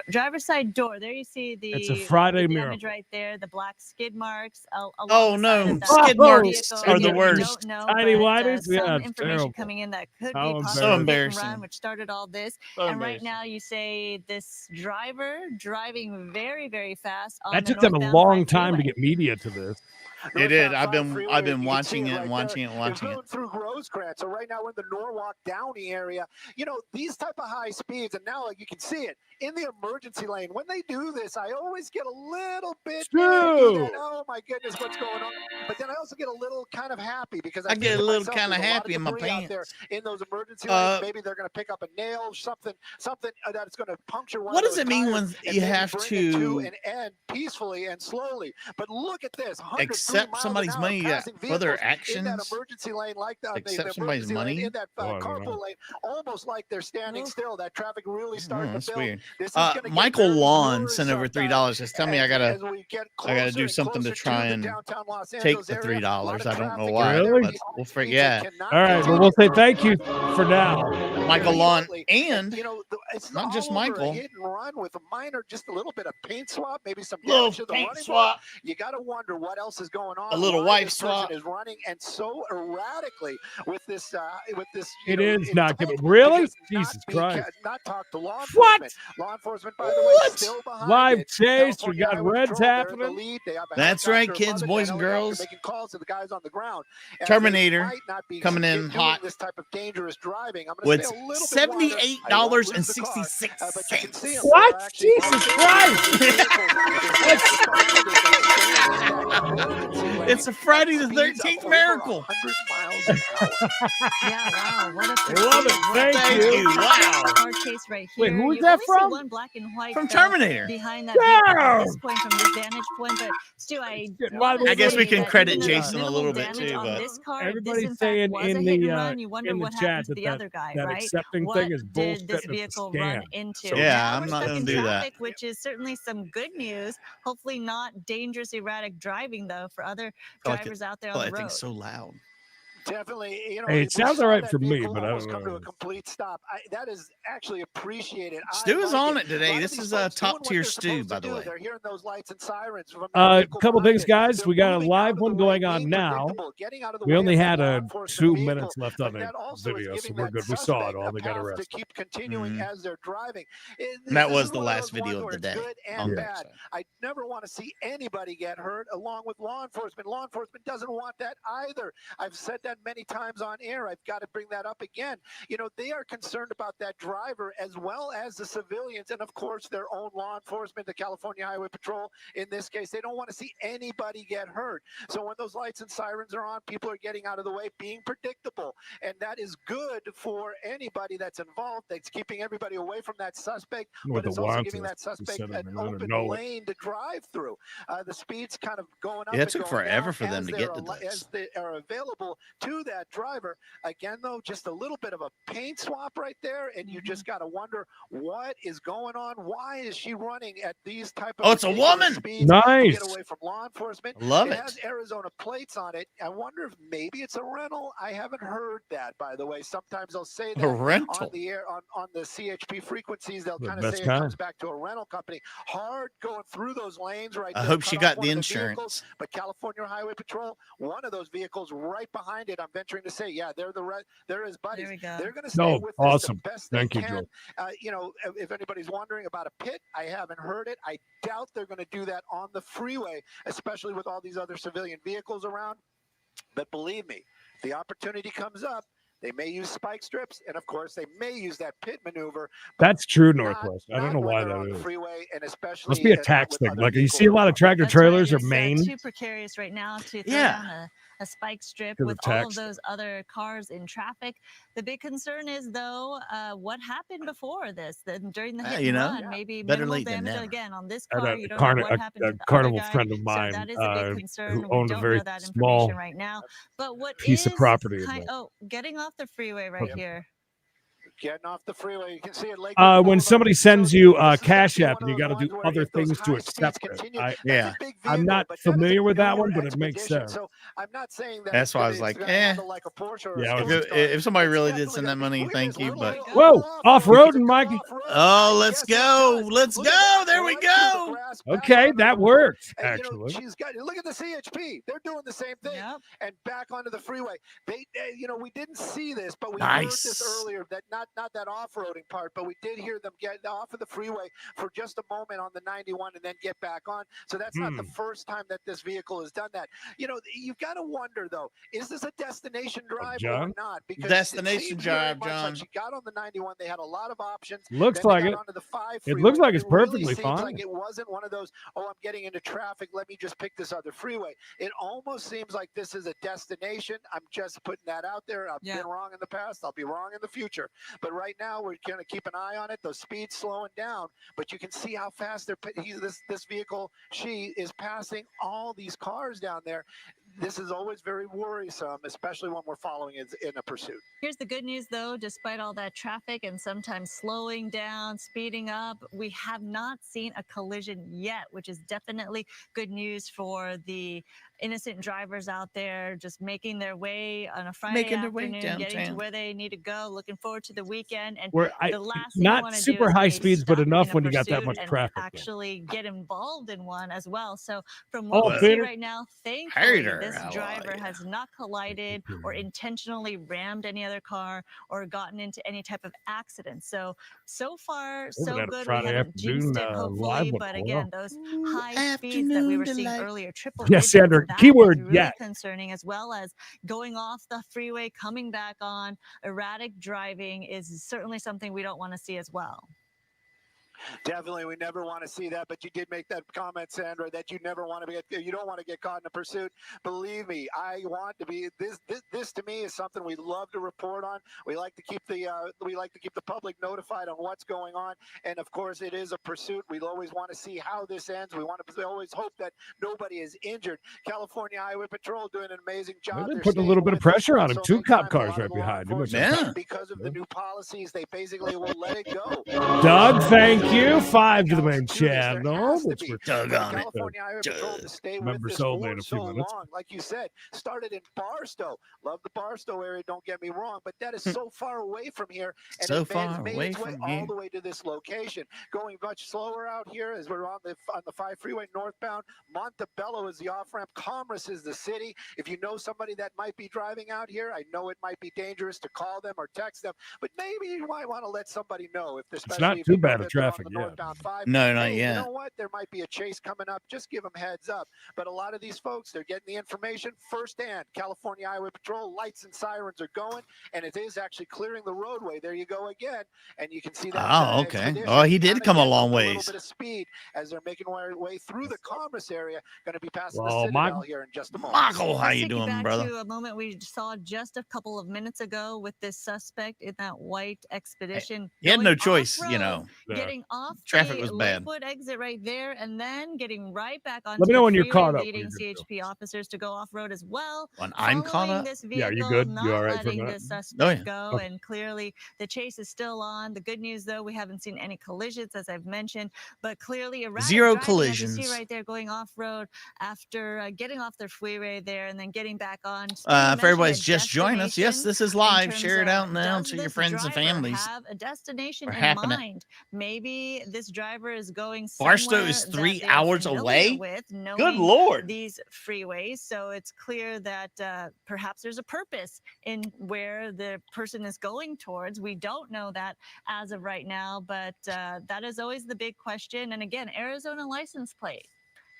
Driver's side door. There you see the. It's a Friday the mirror. damage right there. The black skid marks. Oh no! alongside of that Skid marks vehicle. are the We worst. don't know, Tiny but, whiters? some Yeah, information terrible. coming in that could How be embarrassing. possible So hit and embarrassing. run, which started all this. So And right embarrassing. now, you say this driver driving very, very fast. On That the took them a northbound long 5 time to freeway. get media to this. It did. I've been watching it and watching it and watching it. Through Rosecrans, so right now we're in the Norwalk Downey area. You know, these type of high speeds, and now like you can see see it in the emergency lane. When they do this, I always get a little bit, oh my goodness, what's going on? But then I also get a little kind of happy because I get a little kind of happy in my pants. There in those emergency lanes, maybe they're going to pick up a nail, something that's going to puncture one. What does it mean when you have to an end peacefully and slowly? But look at this: accept somebody's money for their actions. In that emergency lane, like that, accept somebody's money in that carpool lane, almost like they're standing still. That traffic really started to build. Weird. Michael Lawn sent over $3. Just tell me I gotta do something to try and take the $3. I don't know why. Really? But we'll figure. Yeah. All right. Well, we'll say thank you for now, Michael Lawn, and it's not just Michael. Hit and run with a minor, just a little bit of paint swap, maybe some little paint swap. You got to wonder what else is going on. A little wife swap is running and so erratically with this. It is not good. Really? Jesus Christ! Not talk to law enforcement. What? Law enforcement, by the way, still behind. Live chase. We got reds happening. That's right, kids, boys and girls. Making calls to the guys on the ground. Terminator coming in hot this type of dangerous driving. I'm with $78.66. What? Jesus Christ! It's a Friday the 13th miracle. Yeah, wow. What a love it. Thank you. Wow. Car chase right here. Wait, who's you that only from? See one black and white from Terminator. Behind that vehicle at this point, from this vantage point. But Stu, I guess we can credit Jason a little bit too. But everybody's saying in the chat that accepting thing is bullshit. Did this vehicle run into? So yeah, I'm not going to do that. Which is certainly some good news. Hopefully not dangerous, erratic driving though for other drivers out there on the road. I think so loud. Definitely, hey, it sounds all right for me, but I don't know. Come to a complete stop. that is actually appreciated. Stu is on it today. This is a top tier Stu, by the way. They're hearing those lights and sirens. A couple things, guys. We got a live one going on now. We only had 2 minutes left on the video, so we're good. We saw it all. They got arrested. To keep continuing as they're driving. That was the last video of the day. Good and bad. I never want to see anybody get hurt, along with law enforcement. Law enforcement doesn't want that either. I've said that many times on air. I've got to bring that up again. They are concerned about that driver as well as the civilians, and of course their own law enforcement, the California Highway Patrol. In this case, they don't want to see anybody get hurt. So when those lights and sirens are on, people are getting out of the way, being predictable, and that is good for anybody that's involved. That's keeping everybody away from that suspect, but it's also giving that suspect an open lane to drive through. The speed's kind of going up. Yeah, it took forever for them to get to this. As they are available to that driver. Again, though, just a little bit of a paint swap right there, and you just got to wonder what is going on. Why is she running at these type of it's a woman. Speeds nice. To get away from law enforcement. Love it. It has Arizona plates on it. I wonder if maybe it's a rental. I haven't heard that, by the way. Sometimes they'll say that a rental on the air on the CHP frequencies. They'll kind of say it comes back to a rental company. Hard going through those lanes right there. I hope she got the insurance. But California Highway Patrol, one of those vehicles right behind it, I'm venturing to say, yeah, they're there is buddies. There we go. They're going to stay with awesome. This the best Thank they you, can. Joe. If anybody's wondering about a pit, I haven't heard it. I doubt they're going to do that on the freeway, especially with all these other civilian vehicles around. But believe me, the opportunity comes up. They may use spike strips, and of course, they may use that pit maneuver. That's true, Northwest. I don't know why that is. Freeway, and especially must be a tax thing. Like you see a lot of tractor trailers are Maine. Too precarious right now to throw down a spike strip with all of those other cars in traffic. The big concern is, though, what happened before this? During the hit and run, maybe better minimal late than damage never. again on this car. You don't know what happened to the carnival other guy. friend of mine So that is a big concern. who owned we a don't very know that small information right now. But what piece of property. Getting off the freeway right here. Getting off the freeway, you can see it. When somebody sends you a Cash App and you got to do other things to accept it. I'm not familiar with that one, but it makes sense. So I'm not saying that. That's why I was like, yeah. If somebody really did send that money, thank you. But whoa, off-roading, Mikey. Oh, let's go. Let's go. There we go. gas. back Okay, onto that the road. worked, And, actually. she's got, look at the CHP. They're doing the same thing. And back onto the freeway. They, we didn't see this, but we heard this earlier. That not that off-roading part, but we did hear them get off of the freeway for just a moment on the 91 and then get back on. So that's not the first time that this vehicle has done that. You've got to wonder though, is this a destination drive or not? Because destination drive, John. John. Like she got on the 91. They had a lot of options. Looks Then they like got it. onto the 5 It freeway, looks like and it's it really perfectly seems fine. Like it wasn't one of those, oh, I'm getting into traffic, let me just pick this other freeway. It almost seems like this is a destination. I'm just putting that out there. I've been wrong in the past. I'll be wrong in the future. But right now, we're going to keep an eye on it. The speed's slowing down, but you can see how fast this vehicle, she is passing all these cars down there. This is always very worrisome, especially when we're following it in a pursuit. Here's the good news, though. Despite all that traffic and sometimes slowing down, speeding up, we have not seen a collision yet, which is definitely good news for the innocent drivers out there just making their way on a Friday afternoon, getting to where they need to go, looking forward to the weekend. And the last thing you not want to super do is high get speeds, but stuck enough in a when you got that pursuit much and traffic. actually get involved in one as well. So from what we see Peter? right now, thankfully, Peter, this how are driver has not collided or intentionally rammed any other car or gotten into any type of accident. So far, so had a good. Friday We haven't jinxed it, afternoon, live hopefully. one But for a again, while. those high speeds that we were seeing earlier, triple Yes, digits, Sandra, that keyword, is really yes. concerning, as well as going off the freeway, coming back on. Erratic driving is certainly something we don't want to see as well. Definitely, we never want to see that. But you did make that comment, Sandra, that you never want to you don't want to get caught in a pursuit. Believe me, I want to be. This to me is something we love to report on. We like to keep the public notified on what's going on. And of course, it is a pursuit. We always want to see how this ends. We always hope that nobody is injured. California Highway Patrol doing an amazing job. They're They're putting a little bit of pressure on him. Two cop cars right behind him. Because of the new policies, they basically will let it go. Doug, thank you. 5 to the main channel. Which we're Doug on it. California Highway Patrol to stay with Members this only for in a few so minutes. long. Like you said, started in Barstow. Love the Barstow area, don't get me wrong, but that is so far away from here. And So it far made away its way from all here. the way to this location. Going much slower out here as we're on the 5 freeway northbound. Montebello is the off-ramp. Commerce is the city. If you know somebody that might be driving out here, I know it might be dangerous to call them or text them, but maybe you might want to let somebody know. It's not too bad of traffic yet. Northbound 5. No, not Hey, yet. You know what? There might be a chase coming up. Just give them heads up. But a lot of these folks, they're getting the information firsthand. California Highway Patrol lights and sirens are going, and it is actually clearing the roadway. There you go again, and you can see that. Oh, okay. Oh, he did come a long A ways. little bit of speed as they're making their way through the Commerce area. Going to be passing Well, the Citadel here in just a moment. Michael, how Let's you take doing, back brother? to a moment we saw just a couple of minutes ago with this suspect in that white Expedition. He had no going choice, off-road, you know. Getting off Traffic the was bad. Lakewood exit right there, and then getting right back onto Let me know the when you're freeway, caught up, leading when you're good CHP officers to go off-road as well. When I'm caught Following up? this Yeah, you vehicle, good? You not all right for a letting minute? the suspect Oh, yeah. go, Okay. and clearly the chase is still on. The good news, though, we haven't seen any collisions, as I've mentioned, but clearly erratic Zero driving, as you see collisions. right there, going off-road after getting off their freeway there and then getting back on. If everybody's just joined us, yes, this is live. Share it out now Does to your this friends and driver families. have a destination We're in happening. mind? Maybe this driver is going Barstow is somewhere 3 that they're hours familiar away? with, Good knowing Lord. these freeways. So it's clear that perhaps there's a purpose in where the person is going towards. We don't know that as of right now, but that is always the big question. And again, Arizona license plate.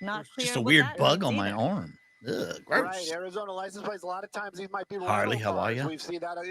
Not clear. Just a what weird that bug means on my either. arm. Ugh, gross. Right, Arizona license plates. A lot of times these might be Harley, rental how are cars. ya? We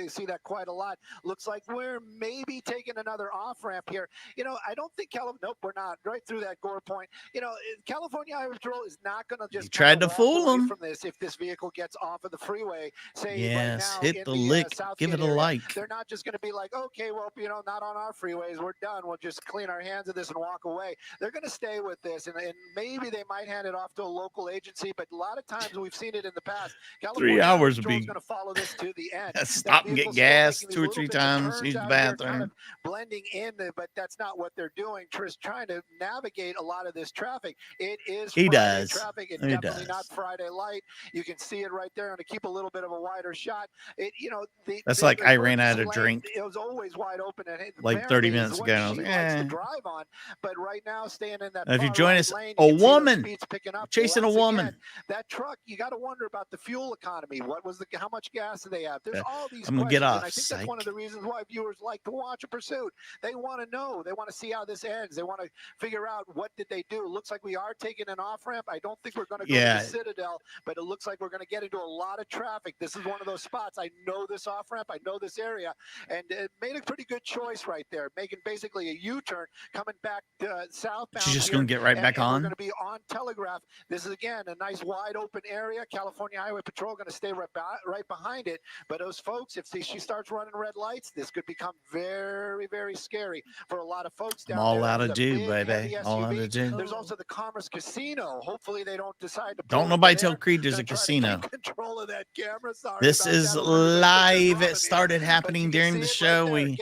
see that quite a lot. Looks like we're maybe taking another off ramp here. You know, I don't think Nope, we're not. Right through that gore point. You know, California Highway Patrol is not going to just You tried to walk fool away them. from this if this vehicle gets off of the freeway. Say Yes, right now hit in the the lick. Southgate Give it a area. like. They're not just going to be like, okay, well, you know, not on our freeways. We're done. We'll just clean our hands of this and walk away. They're going to stay with this, and maybe they might hand it off to a local agency. But a lot of times times we've seen it in the past. 3 hours would be. Going to follow this to the end. Stop and get gas 2 or 3 times. Use the bathroom. Kind of blending in, but that's not what they're doing. Trying to navigate a lot of this traffic. It is Friday traffic. It's definitely not Friday light. You can see it right there, and to keep a little bit of a wider shot. That's like I ran out of drink. It was always wide open, and like 30 minutes ago. I was like, to drive on, but right now staying in that. Now, if you join us, a woman chasing a woman. That truck, you got to wonder about the fuel economy. How much gas do they have? There's all these. I'm gonna get off. And I think that's one of the reasons why viewers like to watch a pursuit. They want to know. They want to see how this ends. They want to figure out what did they do. It looks like we are taking an off ramp. I don't think we're going to go to the Citadel, but it looks like we're going to get into a lot of traffic. This is one of those spots. I know this off ramp. I know this area, and it made a pretty good choice right there, making basically a U-turn coming back southbound. She's just going to get right back on. We're going to be on Telegraph. This is again a nice wide open area. California Highway Patrol going to stay right behind it. But those folks, if she starts running red lights, this could become very, very scary for a lot of folks down there. All out of do, baby. All out of do. There's also the Commerce Casino. Hopefully they don't decide to. Don't nobody tell Creed there's a casino. Control of that camera. This is live. It started happening during the show. We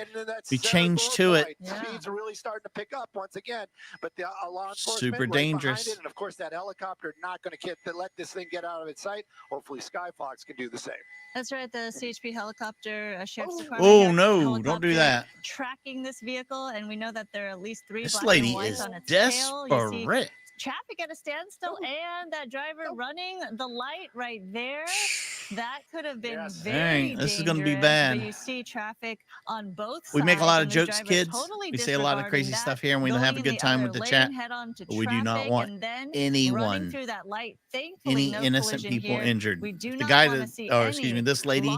changed to it. Speeds are really starting to pick up once again. But the law enforcement super dangerous. And of course, that helicopter not going to let this thing get out of its sight. Hopefully, Skyfox can do the same. That's right. The CHP helicopter, Sheriff's Department. Oh no! Don't do that. Tracking this vehicle, and we know that there are at least 3 This black lady and whites is on its desperate. tail. Traffic at a standstill, and that driver running the light right there. That could have been very This is going to be bad. But you see traffic on both sides. We make a lot of jokes, kids. Totally we say a lot of crazy stuff here, and we don't have a good time with the chat. But we do not want anyone, any innocent people injured. The guy that, this lady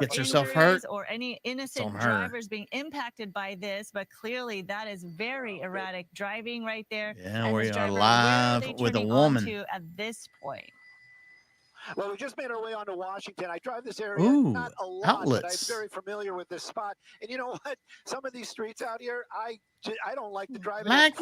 gets herself hurt, or any innocent drivers being impacted by this. But clearly, that is very erratic driving right there. Yeah, we are live with a woman. At this point. Well, we just made our way onto Washington. I drive this area not a lot, outlets. but I'm very familiar with this spot. And you know what? Some of these streets out here, I don't like to drive at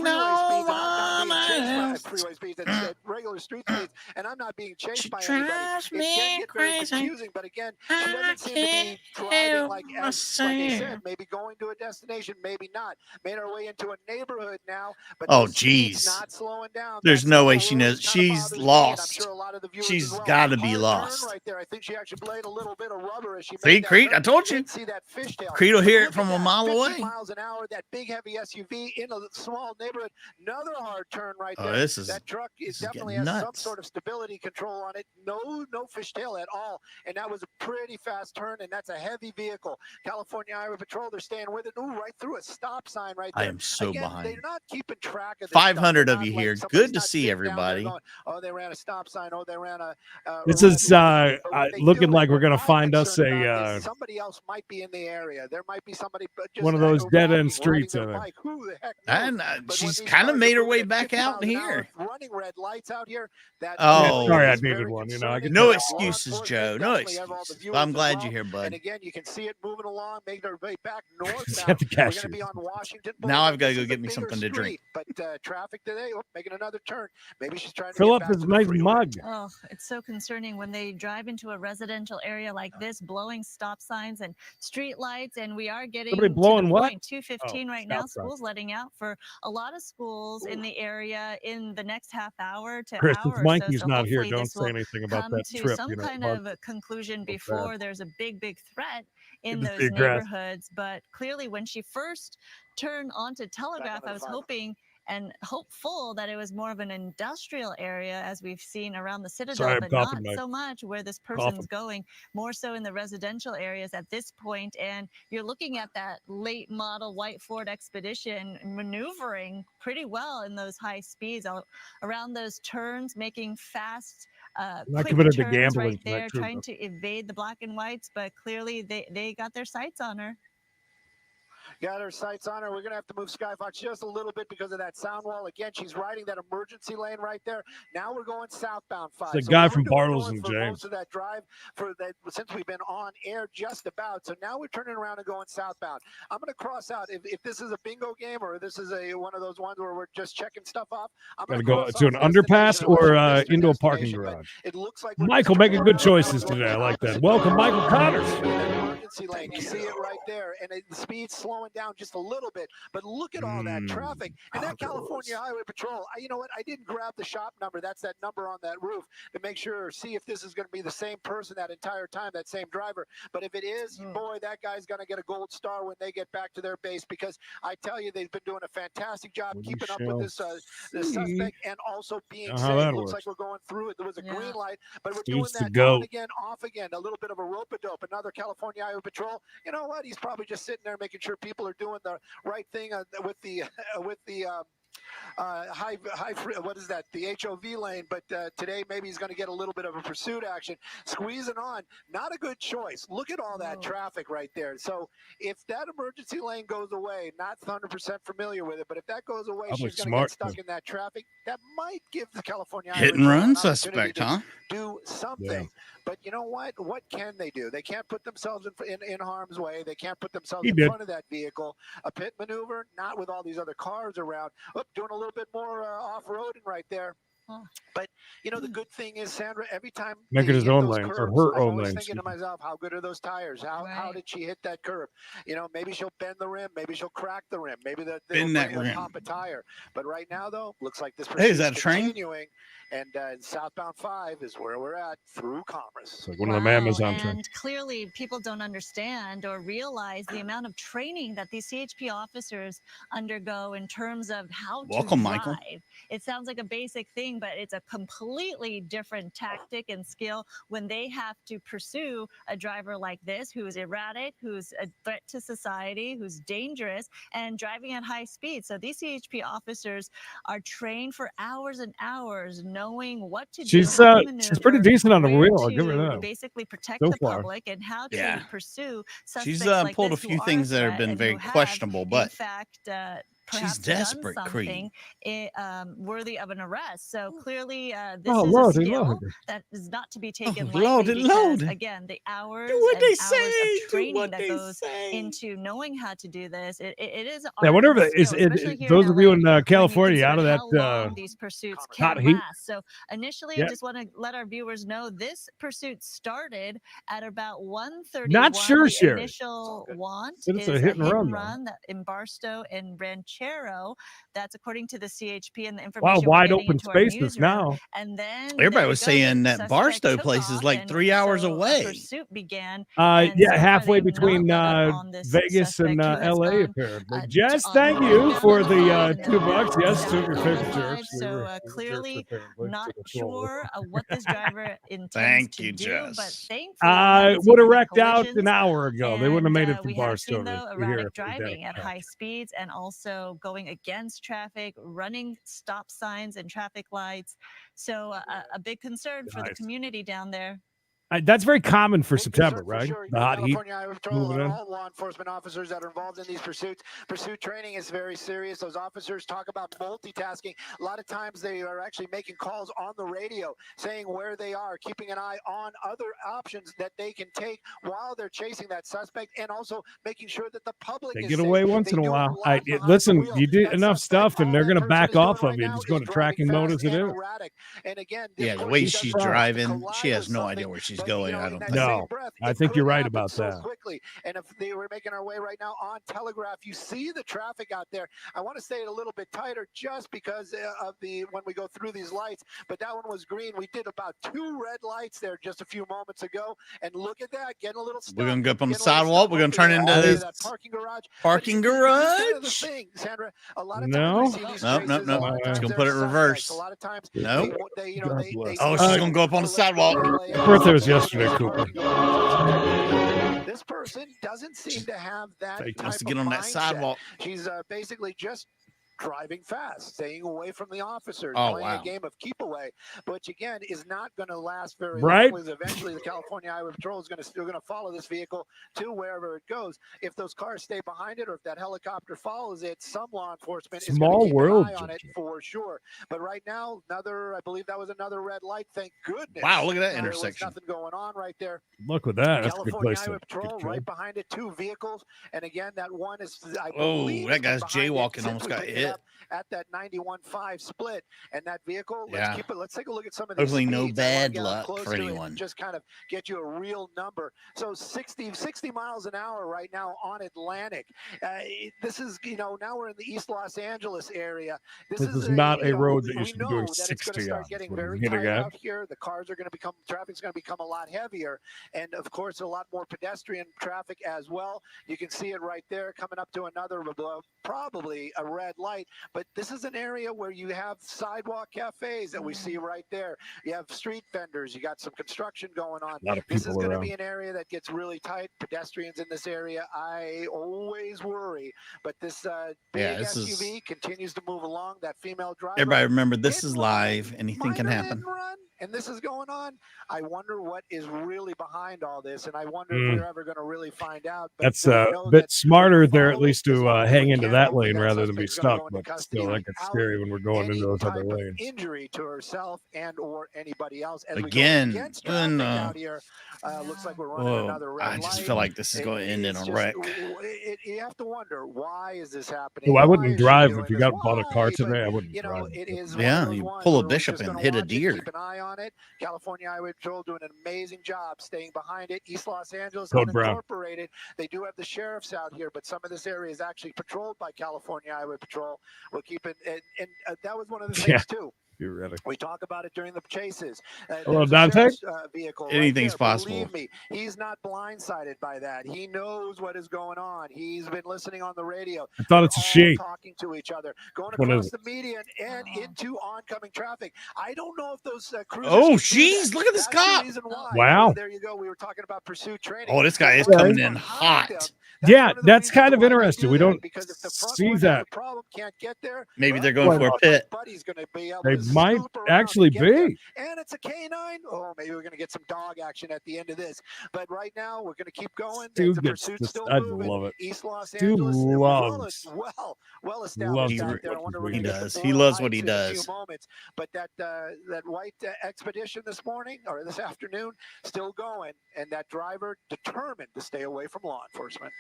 freeway speeds at regular street speeds, and I'm not being chased by anybody. It can get very confusing, but again, she doesn't seem to be driving like they said, maybe going to a destination, maybe not. Made our way into a neighborhood now, but not slowing down. There's no way she knows. She's lost. She's got to be lost. Right there. I think she actually played a little bit of rubber as she See, Creed, I told you. Creed will hear it from a mile away. Miles an hour, that big heavy SUV in a small neighborhood. Another hard turn right there. That truck definitely has some sort of stability control on it. No fishtail at all. And that was a pretty fast turn, and that's a heavy vehicle. California Highway Patrol, they're staying with it. Ooh, right through a stop sign right there. I am so behind. They're not keeping track of this 500 of you here. Good to see everybody. Oh, they ran a stop sign. Oh, they ran a. This is looking like we're going to find us a. Somebody else might be in the area. There might be somebody. One of those dead end streets in it. And she's kind of made her way back out here. Running red lights out here. Sorry, I needed one. No excuses, Joe. No excuses. I'm glad you're here, bud. And again, you can see it moving along, making their way back north. We're going to be on Washington. Now I've got to go get me something to drink. But traffic today, making another turn. Maybe she's trying to fill up his nice mug. Oh, it's so concerning when they drive into a residential area like this, blowing stop signs and street lights, and we are getting somebody blowing what? 2:15 right now. Schools letting out for a lot of schools in the area in the next half hour to Chris, hour. Mikey's so not here. Don't say anything about that trip. Some kind of a conclusion before there's a big threat in those neighborhoods. But clearly, when she first turned onto Telegraph, I was hoping and hopeful that it was more of an industrial area, as we've seen around the Citadel, but not so much where this person's going, more so in the residential areas at this point. And you're looking at that late model white Ford Expedition maneuvering pretty well in those high speeds around those turns, making fast not quick committed to turns gambling right there, trying to evade the black and whites, but clearly they got their sights on her. Got her sights on her. We're going to have to move Skyfox just a little bit because of that sound wall. Again, she's riding that emergency lane right there. Now we're going southbound 5. It's the guy from Bartles and for James. most of that drive for that since we've been on air just about. So now we're turning around and going southbound. I'm going to cross out if this is a bingo game or this is one of those ones where we're just checking stuff off. I'm Got to going go to an underpass or into a parking garage. It looks like Michael making good choices today. I like that. Welcome, Michael Connors. Emergency lane. You see it right there, and the speed's slowing down just a little bit. But look at all that traffic and that California Highway Patrol. You know what? I didn't grab the shop number. That's that number on that roof to make sure, see if this is going to be the same person that entire time, that same driver. But if it is, boy, that guy's going to get a gold star when they get back to their base, because I tell you, they've been doing a fantastic job keeping up with this suspect and also being safe. It looks like we're going through it. There was a green light, but we're doing that on again, off again. A little bit of a rope-a-dope. Another California Highway Patrol. You know what? He's probably just sitting there making sure people are doing the right thing with the what is that? The HOV lane. But today maybe he's going to get a little bit of a pursuit action, squeezing on. Not a good choice. Look at all that traffic right there. So if that emergency lane goes away, not 100% familiar with it, but if that goes away, she's going to get stuck in that traffic. That might give the California hit and run suspect, huh? Do something. Yeah. But you know what? What can they do? They can't put themselves in harm's way. They can't put themselves in front of that vehicle. A pit maneuver, not with all these other cars around. Doing a little bit more off-roading right there. But you know, the good thing is, Sandra, every time making his own lanes or her own lanes. I'm thinking to myself, how good are those tires? How did she hit that curb? You know, maybe she'll bend the rim, maybe she'll crack the rim, maybe they'll pop a tire. But right now, though, looks like this is that a train? Continuing, and southbound 5 is where we're at through Commerce. It's like one of them Amazon trains. And clearly, people don't understand or realize the amount of training that these CHP officers undergo in terms of how to drive. Michael. It sounds like a basic thing, but it's a completely different tactic and skill when they have to pursue a driver like this, who's erratic, who's a threat to society, who's dangerous, and driving at high speed. So these CHP officers are trained for hours and hours, knowing what to do. She's pretty decent on the wheel. I'll give her that. Basically protect the public and how to pursue suspects. She's like pulled a this few things that have been very questionable, but in fact, she's desperate, Creed. Worthy of an arrest. So clearly, this is a skill that is not to be taken lightly. Because, again, the hours and hours of training that goes into knowing how to do this. It is. Yeah, whatever those of you in California out of that these pursuits hot can heat. last. So initially, I just want to let our viewers know this pursuit started at about 1:30. Not sure, Sherry. Initial want it's is a hit and run that in Barstow and Ranchero. That's according to the CHP and the information. Wow, wide open spaces now. And then everybody was saying that Barstow place is like 3 hours away. Pursuit began. Halfway between Vegas and LA, apparently. Jess, thank you for the $2. Yes, to your favorite church. So clearly not sure what this driver intends to do, but thankfully would have wrecked out an hour ago. They wouldn't have made it from Barstow to here. Erratic driving at high speeds and also going against traffic, running stop signs and traffic lights. So a big concern for the community down there. That's very common for September, right? The hot heat. All law enforcement officers that are involved in these pursuits. Pursuit training is very serious. Those officers talk about multitasking. A lot of times they are actually making calls on the radio, saying where they are, keeping an eye on other options that they can take while they're chasing that suspect, and also making sure that the public they get away once in a while. Listen, you do enough stuff, and they're going to back off of you. Just go to tracking mode as it is. And again, the way she's driving, she has no idea where she's going. I don't think. No, I think you're right about that. Quickly, and if they were making our way right now on Telegraph, you see the traffic out there. I want to say it a little bit tighter just because of when we go through these lights, but that one was green. We did about 2 red lights there just a few moments ago, and look at that, getting a little stuck. We're gonna go up on the sidewalk. We're gonna turn into this parking garage. Parking garage. The thing, Sandra, a lot of no, no. She's gonna put it in reverse. A lot of times, no. Oh, she's gonna go up on the sidewalk. Birthday was yesterday, Cooper. This person doesn't seem to have that type wants to of get on that mindset. sidewalk. She's basically just driving fast, staying away from the officers, Oh, playing wow. a game of keep away, which again is not going to last very Right. long. Eventually, the California Highway Patrol is still going to follow this vehicle to wherever it goes. If those cars stay behind it, or if that helicopter follows it, some law enforcement is Small going to keep world, an eye on it for sure. But right now, I believe that was another red light. Thank goodness. Wow, look at that There was intersection. nothing going on right there. Look with that. That's a good California place Highway to Patrol get right killed. behind it, 2 vehicles, and again that one is. Oh, that guy's jaywalking, almost got hit. At that 91.5 split, and that vehicle. Yeah. Let's take a look at some of these. Hopefully no speeds. I wanna bad get up luck close for to it anyone. and just kind of get you a real number. So 60 miles an hour right now on Atlantic. This is now we're in the East Los Angeles area. This is not a road that you should be doing that it's 60 going to start on. getting What I'm very getting tight at. out here. The cars are going to become, traffic's going to become a lot heavier, and of course a lot more pedestrian traffic as well. You can see it right there coming up to another, probably a red light. But this is an area where you have sidewalk cafes that we see right there. You have street vendors. You got some construction going on. A lot of This is people going to around. be an area that gets really tight. Pedestrians in this area, I always worry. But this big this is- SUV continues to move along. That female driver. Everybody remember, this is live. Anything can happen. And this is going on. I wonder what is really behind all this, and I wonder Mm. if we're ever going to really find out. But That's we a know bit that smarter there, at least to hang into that lane rather than be stuck. But still, that gets scary when we're going into those other lanes. injury to herself and or anybody else. As Again, we go against traffic no. out here, looks like we're running Whoa, another red I just light. feel like this is going to end in a wreck. You have to wonder, why is this happening? Oh, I Why wouldn't is she drive doing if you this? got bought a car today. I wouldn't You know, drive. it is Yeah, you pull a bishop and hit a deer. keep an eye on it. California Highway Patrol doing an amazing job staying behind it. East Los Angeles Code Brown. unincorporated. They do have the sheriffs out here, but some of this area is actually patrolled by California Highway Patrol. We'll keep it, and that was one of the things too. You're ready. We talk about it during the chases. Hello, there's a Dante. sheriff's, vehicle right Anything's there. possible. Believe me, he's not blindsided by that. He knows what is going on. He's been listening on the radio. I thought it's a They're all she. talking to each other, going What across is the median and into oncoming traffic. I don't know if those cruisers. Oh, can do jeez, that. look at this That's the cop. reason why. Wow. There you go. We were talking about pursuit training. Oh, this guy is What's coming in behind hot. them, Yeah, one of the that's reasons kind of why they interesting. do We that, don't because if the front see one has that. a problem, can't get there. Maybe they're going for a pit. Buddy's going to be able They to might scoop around actually and get there. be. And it's a canine. Oh, maybe we're going to get some dog action at the end of this. But right now, we're going to keep going. Stu The gets pursuit's this. still I moving. love it. East Los Stu Angeles. loves. Well established loves out there. I wonder if we're He gonna get does. some He more loves what lights he in a few does. moments. But that white expedition this morning or this afternoon still going, and that driver determined to stay away from law enforcement.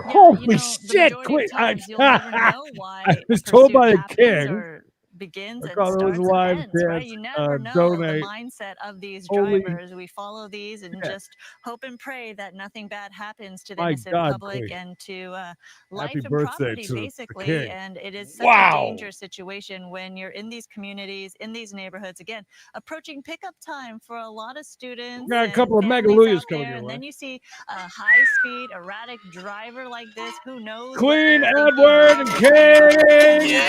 Holy shit! Quick! I was told by a king. Begins I and thought it was starts live and ends, right? dance, You never know donate. the mindset of these Holy drivers. We follow these and shit. just hope and pray that nothing bad happens to the My innocent God, public Queen. and to life Happy and birthday property, to the basically. king. And it is such Wow. a dangerous situation when you're in these communities, in these neighborhoods. Again, approaching pickup time for a lot of students. Got a and couple of families Megaluyas out coming there, your and way. then you see a high-speed, erratic driver like this. Who knows? what Queen they're thinking. Edward and King.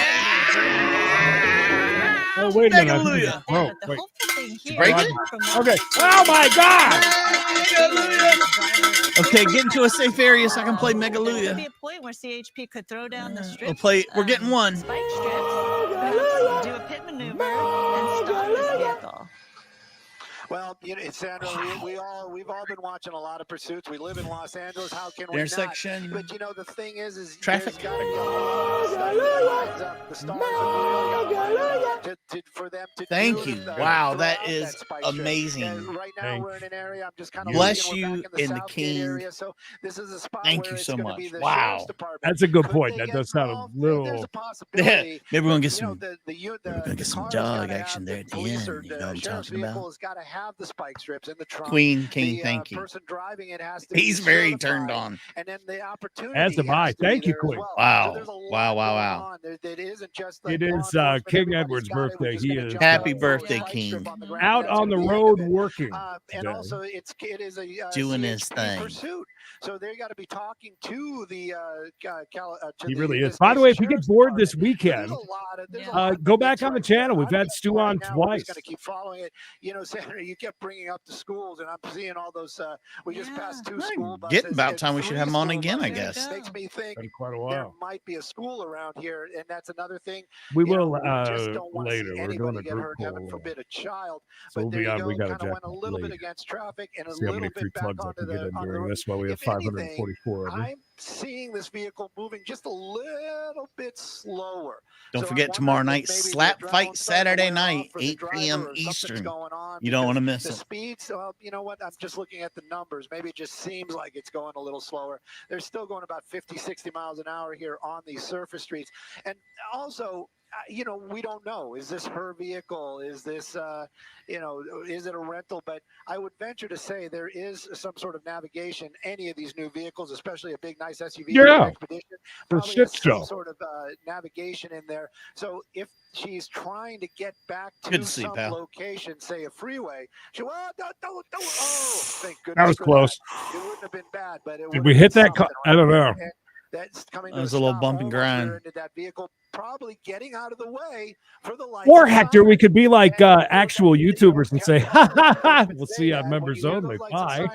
Oh wait a minute! I think Hallelujah. it's broke. The Wait. hopeful thing here, break it? from what Okay. we see Oh my God! Okay, get into a safe area so I can play there could be Megaluya. a point where CHP could throw down the strip. We'll play. We're getting one. Spike strips, perhaps do a pit maneuver, and stop this vehicle. Well, Sandra, we've all been watching a lot of pursuits. We live in Los Angeles. How can we Intersection. not? But the thing is Traffic. there's gotta be a lot of stuff that lines up. The stars have really got to line up for them to Thank do you. the- Wow, throw that out is spike strip. amazing. And right now we're in an area. I'm just kind of Bless looking, we're you back in and the Southgate King. area. So this is a spot Thank where you it's so gonna be much. the Wow. sheriff's department. That's a good Could point. they That get does sound a involved? little. There's a possibility. Maybe we're gonna get But, some. maybe we're gonna get some dog action there at the end. You know what I'm talking about? Has got to have the spike strips in the trunk. Queen King, The, thank you. person driving it has to He's be very certified, turned on. and then the opportunity. As am I. has to be Thank you, there as Queen. well. Wow. So there's a lot Wow, wow, going wow. on. It isn't just It like law is enforcement, King everybody's Edward's got it, we're birthday. just He gonna is jump Happy out, throw a birthday, spike King. strip on the ground. out That's on the gonna be road end of it. working And today. also, it is a Doing his CHP thing. pursuit. So they got to be talking to the He really is. By the way, if you get bored this weekend, there's a lot go of back mix on the right there. channel. We've I'm had Stu on right now, we're twice. just going to keep following it. Sandra, you kept bringing up the schools, and I'm seeing all those. We just passed 2 school buses. Getting about time we should have them on again, I buses. guess. It makes me think Been quite a there while. might be a school around here, and that's another thing. We You know, will we just don't wanna see later. We're anybody doing a get group hurt, poll. heaven forbid a child. So we'll But there be you on. go. We got to Kind of jack went a up little bit later. against traffic and a See how little many free bit back plugs I onto can get the in on during the. this while we have If anything, 544 of them. I'm seeing this vehicle moving just a little bit slower. Don't So I'm forget tomorrow wondering night, if maybe the Slap adrenaline Fight starting to Saturday wear off night, for the 8 driver p.m. or something's Eastern. going on, You don't want to because miss the it. speeds. Well, you know what? I'm just looking at the numbers. Maybe it just seems like it's going a little slower. They're still going about 50, 60 miles an hour here on these surface streets. And also, you know, we don't know. Is this her vehicle? Is this, you know, is it a rental? But I would venture to say there is some sort of navigation. Any of these new vehicles, especially a big, nice SUV Yeah. Expedition, For probably shit has some show. sort of navigation in there. So if she's trying to get back Good to to see, some pal. location, say a freeway, she don't. Oh, thank goodness. That was for close. It wouldn't have been bad, but it Did would we have hit been that? something, I don't know. And that's coming That to was a little stop bump and almost grind. rear into that vehicle, probably getting out of the way for the lights. Or and Hector, we sirens. could be like And actual YouTubers and say, "Ha ha ha!" We'll see you at members only. Bye.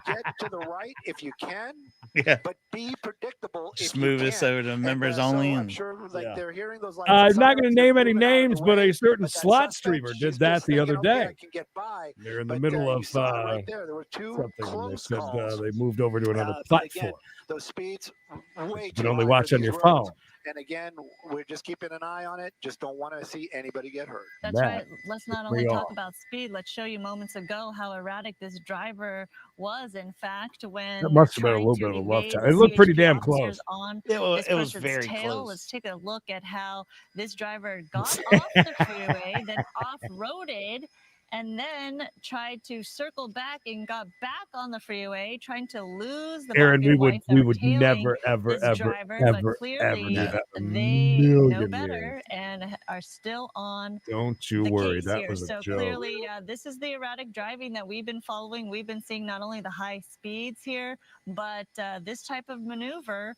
Get to the right if you can, Yeah. but be predictable. Just if you move this can. over to members so only. I'm And sure like Yeah. they're hearing those lights. I'm and not going to sirens, they're name any moving out of names, the but way, a certain but that slot suspect, streamer she's did that just the other thinking, okay, day. I can get by. They're in the But, middle you of saw it right there. There were 2 something, and they close said calls. they moved over to another But again, platform. those speeds way You too can only high watch for on these your roads. phone. And again, we're just keeping an eye on it. Just don't want to see anybody get hurt. That's right. Let's not only we talk are. about speed. Let's show you moments ago how erratic this driver was. In fact, when That must have been a trying little to bit of a love evade time. the It looked pretty CHP damn officers close. on It was this person's very tail. close. Let's take a look at how this driver got off the freeway, then off-roaded, and then tried to circle back and got back on the freeway, trying to lose the Aaron, mafia wife that we were would tailing never, ever, this ever, driver, ever, but ever clearly do that. A they know million better years. and are still on Don't you the worry. case That here. was a So joke. clearly, this is the erratic driving that we've been following. We've been seeing not only the high speeds here, but this type of maneuver.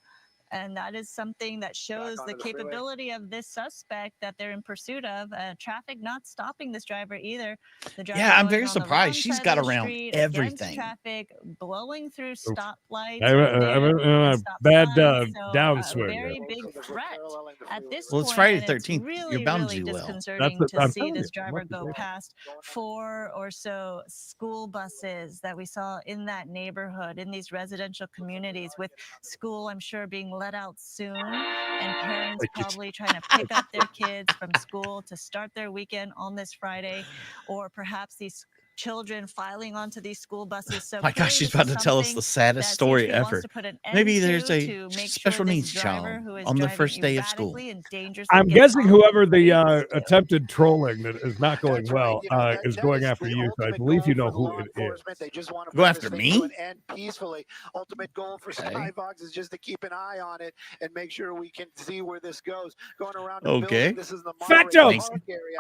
And that is something that shows the capability of this suspect that they're in pursuit of. Traffic not stopping this driver either. The driver Yeah, I'm going very on the surprised. wrong She's side got of the around street, against everything. traffic, blowing through stoplights. A bad downswing. Very big threat at this Well, it's point, Friday and the 13th. Really, You're bound really to do well. disconcerting That's what to I'm see telling this you. driver go past 4 or so school buses that we saw in that neighborhood, in these residential communities, with school, I'm sure, being let out soon, and parents probably trying to pick up their kids from school to start their weekend on this Friday, or perhaps these children filing onto these school buses. So My gosh, she's about to tell us the saddest story ever. Maybe there's a special needs child on the first day of school. I'm guessing whoever the attempted trolling that is not going well is going after you. So I believe you know who it is. They just want to Go after me? and peacefully. Ultimate goal for Skybox is just to keep an eye on it and make sure we can see where this goes. Going around the building, this is the Fat jokes.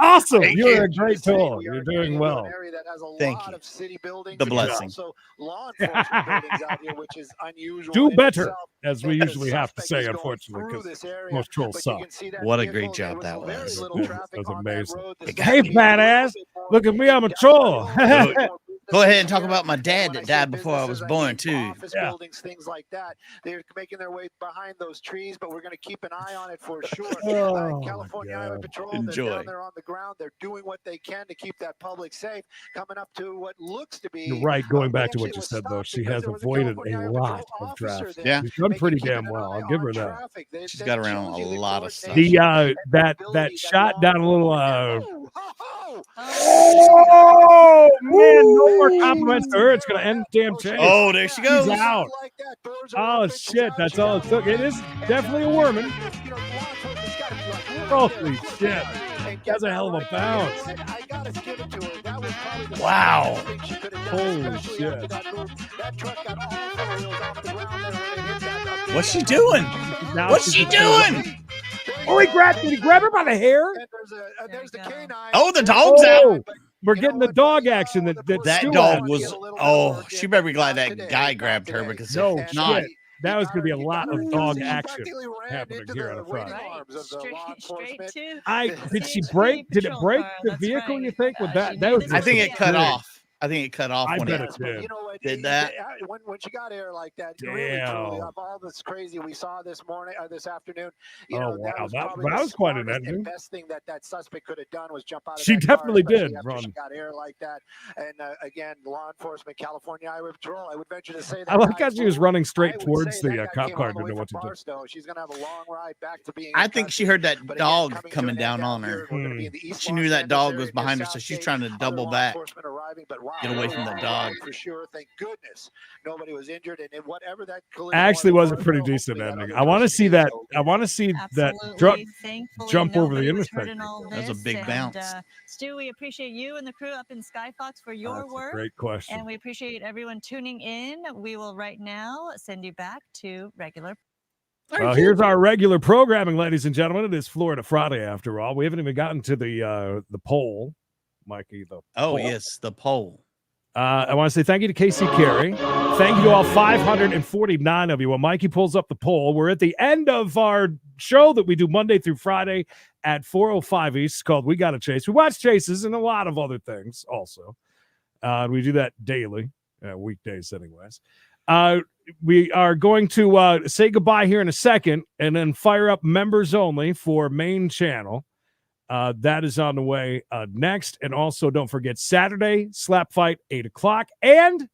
Awesome. You're a great tool. You're doing well. Thank you. City buildings, the blessing. also law enforcement buildings out here, which is unusual. Do in better, itself. as we And the usually have to suspect say, is going unfortunately, through because this area, most trolls but you suck. can see that What a vehicle, great job there that very was. little traffic That's on that amazing. road. This Hey, is fat ass. Look at me. I'm a troll. Go ahead and talk about my dad that died before I was born, too. Office buildings, things like that. They're making their way behind those trees, but we're going to keep an eye on it for sure. California Highway Patrol, they're down there on the ground. They're doing what they can to keep that public safe. Coming up to what looks to be. You're right. Going back to what you said, though, she has avoided a lot of traffic. Yeah. She's done pretty damn well. I'll give her that. She's got around a lot of stuff. The that shot down a little. Oh man! No more compliments to her. It's gonna end the damn chase. Oh, there she goes. She's out. Oh shit! That's all it took. It is definitely a woman. Holy shit! That's a hell of a bounce. Wow. Holy shit! What's she doing? Now What's she doing? Oh, did he grab her by the hair? Oh, the dog's out. We're getting the dog action. That dog was. Oh, she better be glad that guy grabbed her because no if not, shit. That was going to be a lot of dog She action practically ran happening into here the on a waiting Friday. arms of the law enforcement. Did she break? Did it break the vehicle? You think with that? That was I think it cut big. off. I think it cut off I when bet it it did. You know what? did that. When she got air like that, really, truly, Damn. of all this crazy we saw this morning, this afternoon, Oh, that wow. was That probably the was quite an smartest and ending. best thing that suspect could have done was jump out of She that car, definitely especially did after run. she got air like that. And again, law enforcement, California Highway Patrol, I would venture to say that I like guy how she was flew. running I straight would towards say the that guy cop came car all and the didn't way know what from to do. Barstow. She's going to have a long ride back to being I in think she custody. heard that But again, dog coming to coming an down end out on her. here, we're gonna be in the East She Los knew that Angeles dog area was near behind her, so she's Southgate. trying to Other double law back, enforcement arriving, but wow, get away from the dog. for sure. Thank goodness nobody was injured, and whatever that collision Actually was a pretty Barstow, decent hopefully that ending. other I want to person see is that. okay. I want to see that truck Thankfully, jump over the nobody was hurt intersection. in all That was a this, big and, bounce. Stu, we appreciate you and the crew up in Skyfox for your That's a work. great question. And we appreciate everyone tuning in. We will right now send you back to regular. Well, here's our regular programming, ladies and gentlemen. It is Florida Friday, after all. We haven't even gotten to the poll, Mikey. The poll. Yes, the poll. I want to say thank you to Casey Carey. Thank you to all 549 of you. When Mikey pulls up the poll, we're at the end of our show that we do Monday through Friday at 4:05 East, called We Gotta Chase. We watch chases and a lot of other things also. We do that daily, weekdays anyways. We are going to say goodbye here in a second and then fire up members only for main channel. That is on the way next. And also don't forget Saturday slap fight 8 o'clock. And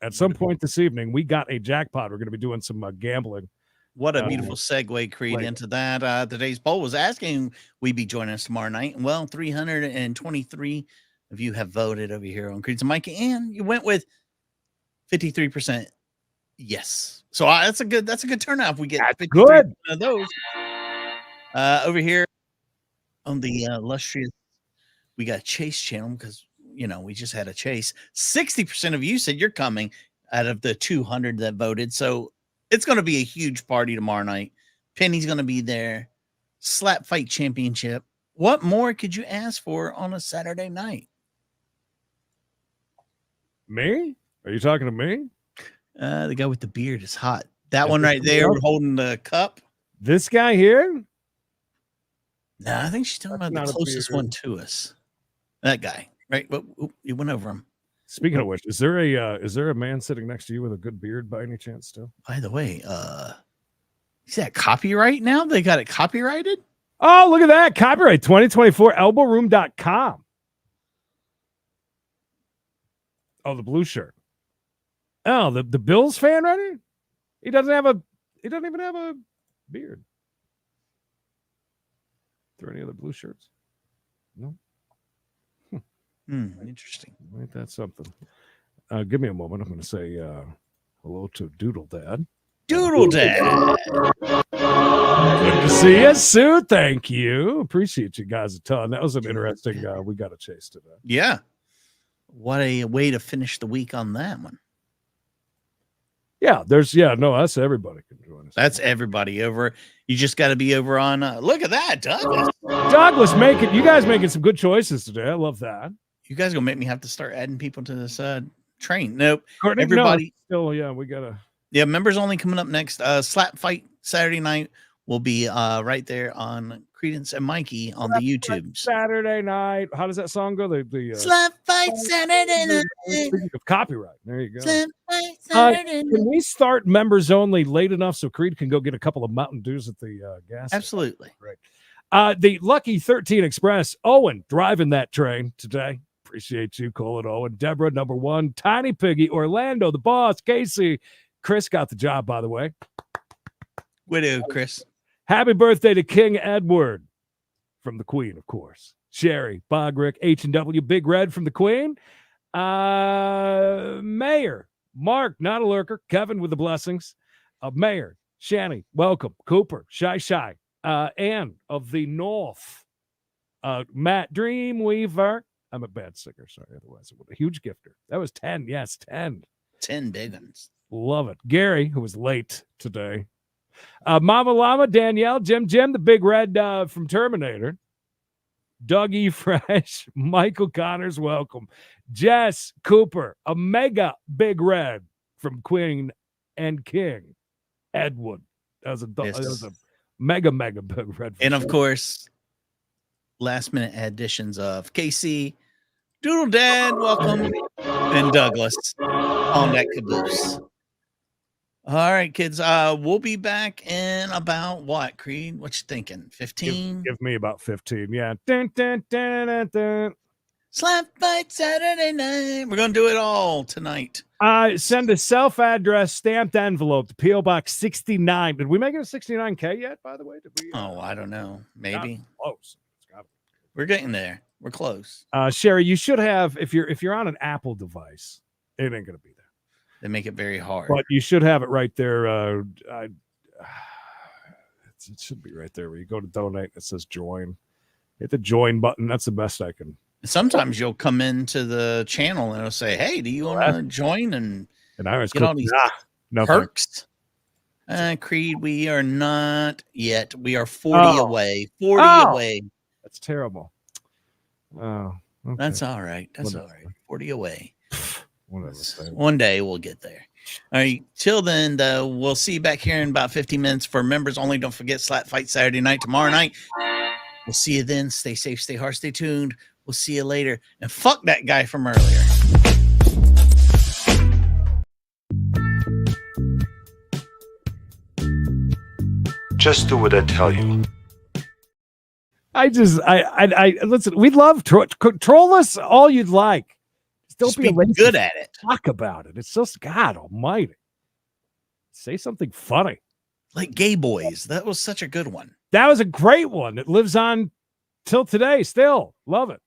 at some point this evening, we got a jackpot. We're going to be doing some gambling. What a beautiful segue, Creed, into that. Today's poll was asking we be joining us tomorrow night. And well, 323 of you have voted over here on Creed's and Mikey, and you went with 53%. Yes. So that's a good turnout if we get 53% of those. Over here on the illustrious, we got Chase channel because we just had a chase. 60% of you said you're coming out of the 200 that voted. So it's going to be a huge party tomorrow night. Penny's going to be there. Slap Fight Championship. What more could you ask for on a Saturday night? Me? Are you talking to me? The guy with the beard is hot. That one right there holding the cup. This guy here? No, I think she's talking about the closest one to us. That guy, right? But you went over him. Speaking of which, is there a man sitting next to you with a good beard by any chance still? By the way, is that copyright now? They got it copyrighted? Oh, look at that. Copyright 2024, elbowroom.com. Oh, the blue shirt. Oh, the Bills fan right here? He doesn't even have a beard. Are there any other blue shirts? No. Interesting. Ain't that something? Give me a moment. I'm going to say hello to Doodle Dad. Doodle Dad. Good to see you, Sue. Thank you. Appreciate you guys a ton. That was an interesting. We got a chase today. Yeah. What a way to finish the week on that one. Yeah, that's everybody can join us. That's everybody over. You just got to be over on. Look at that, Douglas. Douglas you guys making some good choices today. I love that. You guys gonna make me have to start adding people to this train. Nope. Courtney, Everybody. No, still, we gotta. Yeah, members only coming up next. Slap Fight Saturday night will be right there on Credence and Mikey on the YouTube. Saturday night. How does that song go? The Slap Fight Saturday night. Speaking of copyright, there you go. Slap Fight Saturday night. Can we start members only late enough so Creed can go get a couple of Mountain Dews at the gas station? Absolutely. Right. The Lucky 13 Express. Owen driving that train today. Appreciate you, Colin Owen. Deborah, number one. Tiny Piggy. Orlando, the boss. Casey. Chris got the job, by the way. Widow, Chris. Happy birthday to King Edward from the Queen, of course. Sherry, Bogrick, H&W, Big Red from the Queen. Mayor, Mark, not a lurker. Kevin with the blessings. Mayor, Shanny, welcome. Cooper, Shy, Ann of the North. Matt, Dreamweaver. I'm a bad singer, sorry. Otherwise, it would be a huge gifter. That was 10. Yes, 10. 10 big ones. Love it. Gary, who was late today. Mama Llama, Danielle, Jim, the Big Red from Terminator. Dougie Fresh, Michael Connors, welcome. Jess Cooper, a mega Big Red from Queen and King. Ed would. That was a Yes. mega big red. And of course, last minute additions of Casey, Doodle Dad, welcome, and Douglas on that caboose. All right, kids. We'll be back in about what, Creed? What you thinking? 15? Give me about 15. Yeah. Dun, dun, dun, dun, dun. Slap Fight Saturday night. We're gonna do it all tonight. Send a self-addressed stamped envelope to P.O. Box 69. Did we make it a 69K yet, by the way? Did we? Oh, I don't know. Maybe. Close. We're getting there. We're close. Sherry, you should have, if you're on an Apple device, it ain't gonna be there. They make it very hard. But you should have it right there. It should be right there where you go to donate. It says join. Hit the join button. That's the best I can. Sometimes you'll come into the channel and it'll say, "Hey, do you want to join?" And I was get all these no perks. Creed, we are not yet. We are 40 away. 40 away. That's terrible. Oh, okay. That's all right. That's all right. 40 away. Whatever. One day we'll get there. All right. Till then, though, we'll see you back here in about 50 minutes for members only. Don't forget Slap Fight Saturday night, tomorrow night. We'll see you then. Stay safe, stay hard, stay tuned. We'll see you later. And fuck that guy from earlier. Just do what I tell you. I listen. We love troll us all you'd like. Don't be good at it. Talk about it. It's just God Almighty. Say something funny, like Gay Boys. That was such a good one. That was a great one. It lives on till today. Still love it.